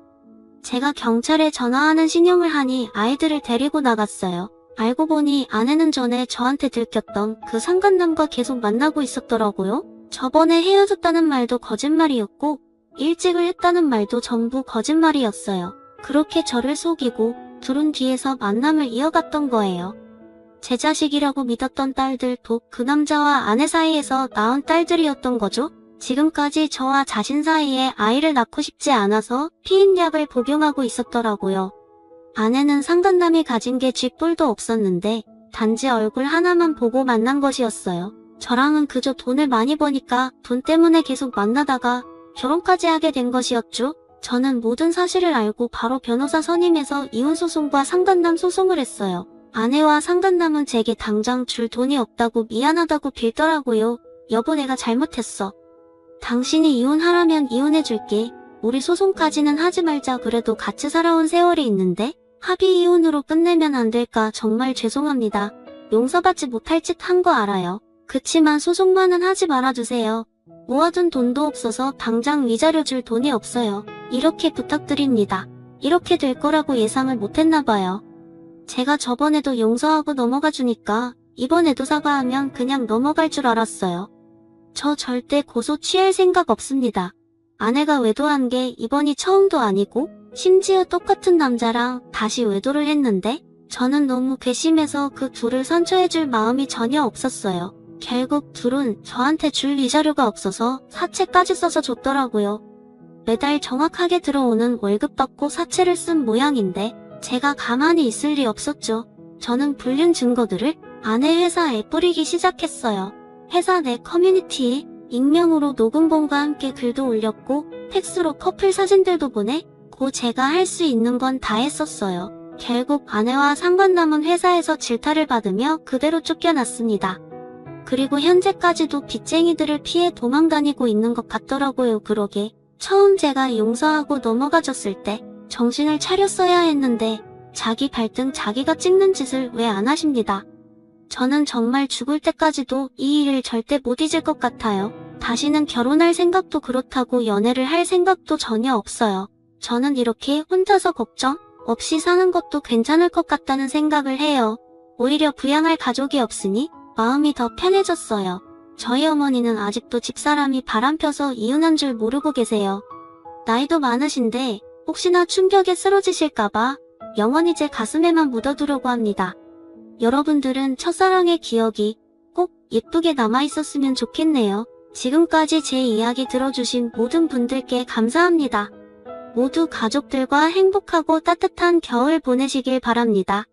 [SPEAKER 2] 제가 경찰에 전화하는 신용을 하니 아이들을 데리고 나갔어요. 알고 보니 아내는 전에 저한테 들켰던 그 상간남과 계속 만나고 있었더라고요. 저번에 헤어졌다는 말도 거짓말이었고 일찍을 했다는 말도 전부 거짓말이었어요. 그렇게 저를 속이고 둘은 뒤에서 만남을 이어갔던 거예요. 제 자식이라고 믿었던 딸들도 그 남자와 아내 사이에서 낳은 딸들이었던 거죠. 지금까지 저와 자신 사이에 아이를 낳고 싶지 않아서 피임약을 복용하고 있었더라고요. 아내는 상간남이 가진 게 쥐뿔도 없었는데 단지 얼굴 하나만 보고 만난 것이었어요. 저랑은 그저 돈을 많이 버니까 돈 때문에 계속 만나다가 결혼까지 하게 된 것이었죠. 저는 모든 사실을 알고 바로 변호사 선임해서 이혼소송과 상간남 소송을 했어요. 아내와 상간남은 제게 당장 줄 돈이 없다고 미안하다고 빌더라고요. 여보, 내가 잘못했어. 당신이 이혼하라면 이혼해줄게. 우리 소송까지는 하지 말자. 그래도 같이 살아온 세월이 있는데 합의 이혼으로 끝내면 안 될까. 정말 죄송합니다. 용서받지 못할 짓 한 거 알아요. 그치만 소송만은 하지 말아주세요. 모아둔 돈도 없어서 당장 위자료 줄 돈이 없어요. 이렇게 부탁드립니다. 이렇게 될 거라고 예상을 못했나봐요. 제가 저번에도 용서하고 넘어가 주니까 이번에도 사과하면 그냥 넘어갈 줄 알았어요. 저 절대 고소 취할 생각 없습니다. 아내가 외도한 게 이번이 처음도 아니고 심지어 똑같은 남자랑 다시 외도를 했는데 저는 너무 괘씸해서 그 둘을 선처해줄 마음이 전혀 없었어요. 결국 둘은 저한테 줄 위자료가 없어서 사채까지 써서 줬더라고요. 매달 정확하게 들어오는 월급 받고 사채를 쓴 모양인데 제가 가만히 있을 리 없었죠. 저는 불륜 증거들을 아내 회사에 뿌리기 시작했어요. 회사 내 커뮤니티에 익명으로 녹음본과 함께 글도 올렸고 팩스로 커플 사진들도 보내 고 제가 할 수 있는 건 다 했었어요. 결국 아내와 상간남은 회사에서 질타를 받으며 그대로 쫓겨났습니다. 그리고 현재까지도 빚쟁이들을 피해 도망다니고 있는 것 같더라고요. 그러게 처음 제가 용서하고 넘어가줬을 때 정신을 차렸어야 했는데 자기 발등 자기가 찍는 짓을 왜 안 하십니다. 저는 정말 죽을 때까지도 이 일을 절대 못 잊을 것 같아요. 다시는 결혼할 생각도 그렇다고 연애를 할 생각도 전혀 없어요. 저는 이렇게 혼자서 걱정 없이 사는 것도 괜찮을 것 같다는 생각을 해요. 오히려 부양할 가족이 없으니 마음이 더 편해졌어요. 저희 어머니는 아직도 집사람이 바람펴서 이혼한 줄 모르고 계세요. 나이도 많으신데 혹시나 충격에 쓰러지실까봐 영원히 제 가슴에만 묻어두려고 합니다. 여러분들은 첫사랑의 기억이 꼭 예쁘게 남아있었으면 좋겠네요. 지금까지 제 이야기 들어주신 모든 분들께 감사합니다. 모두 가족들과 행복하고 따뜻한 겨울 보내시길 바랍니다.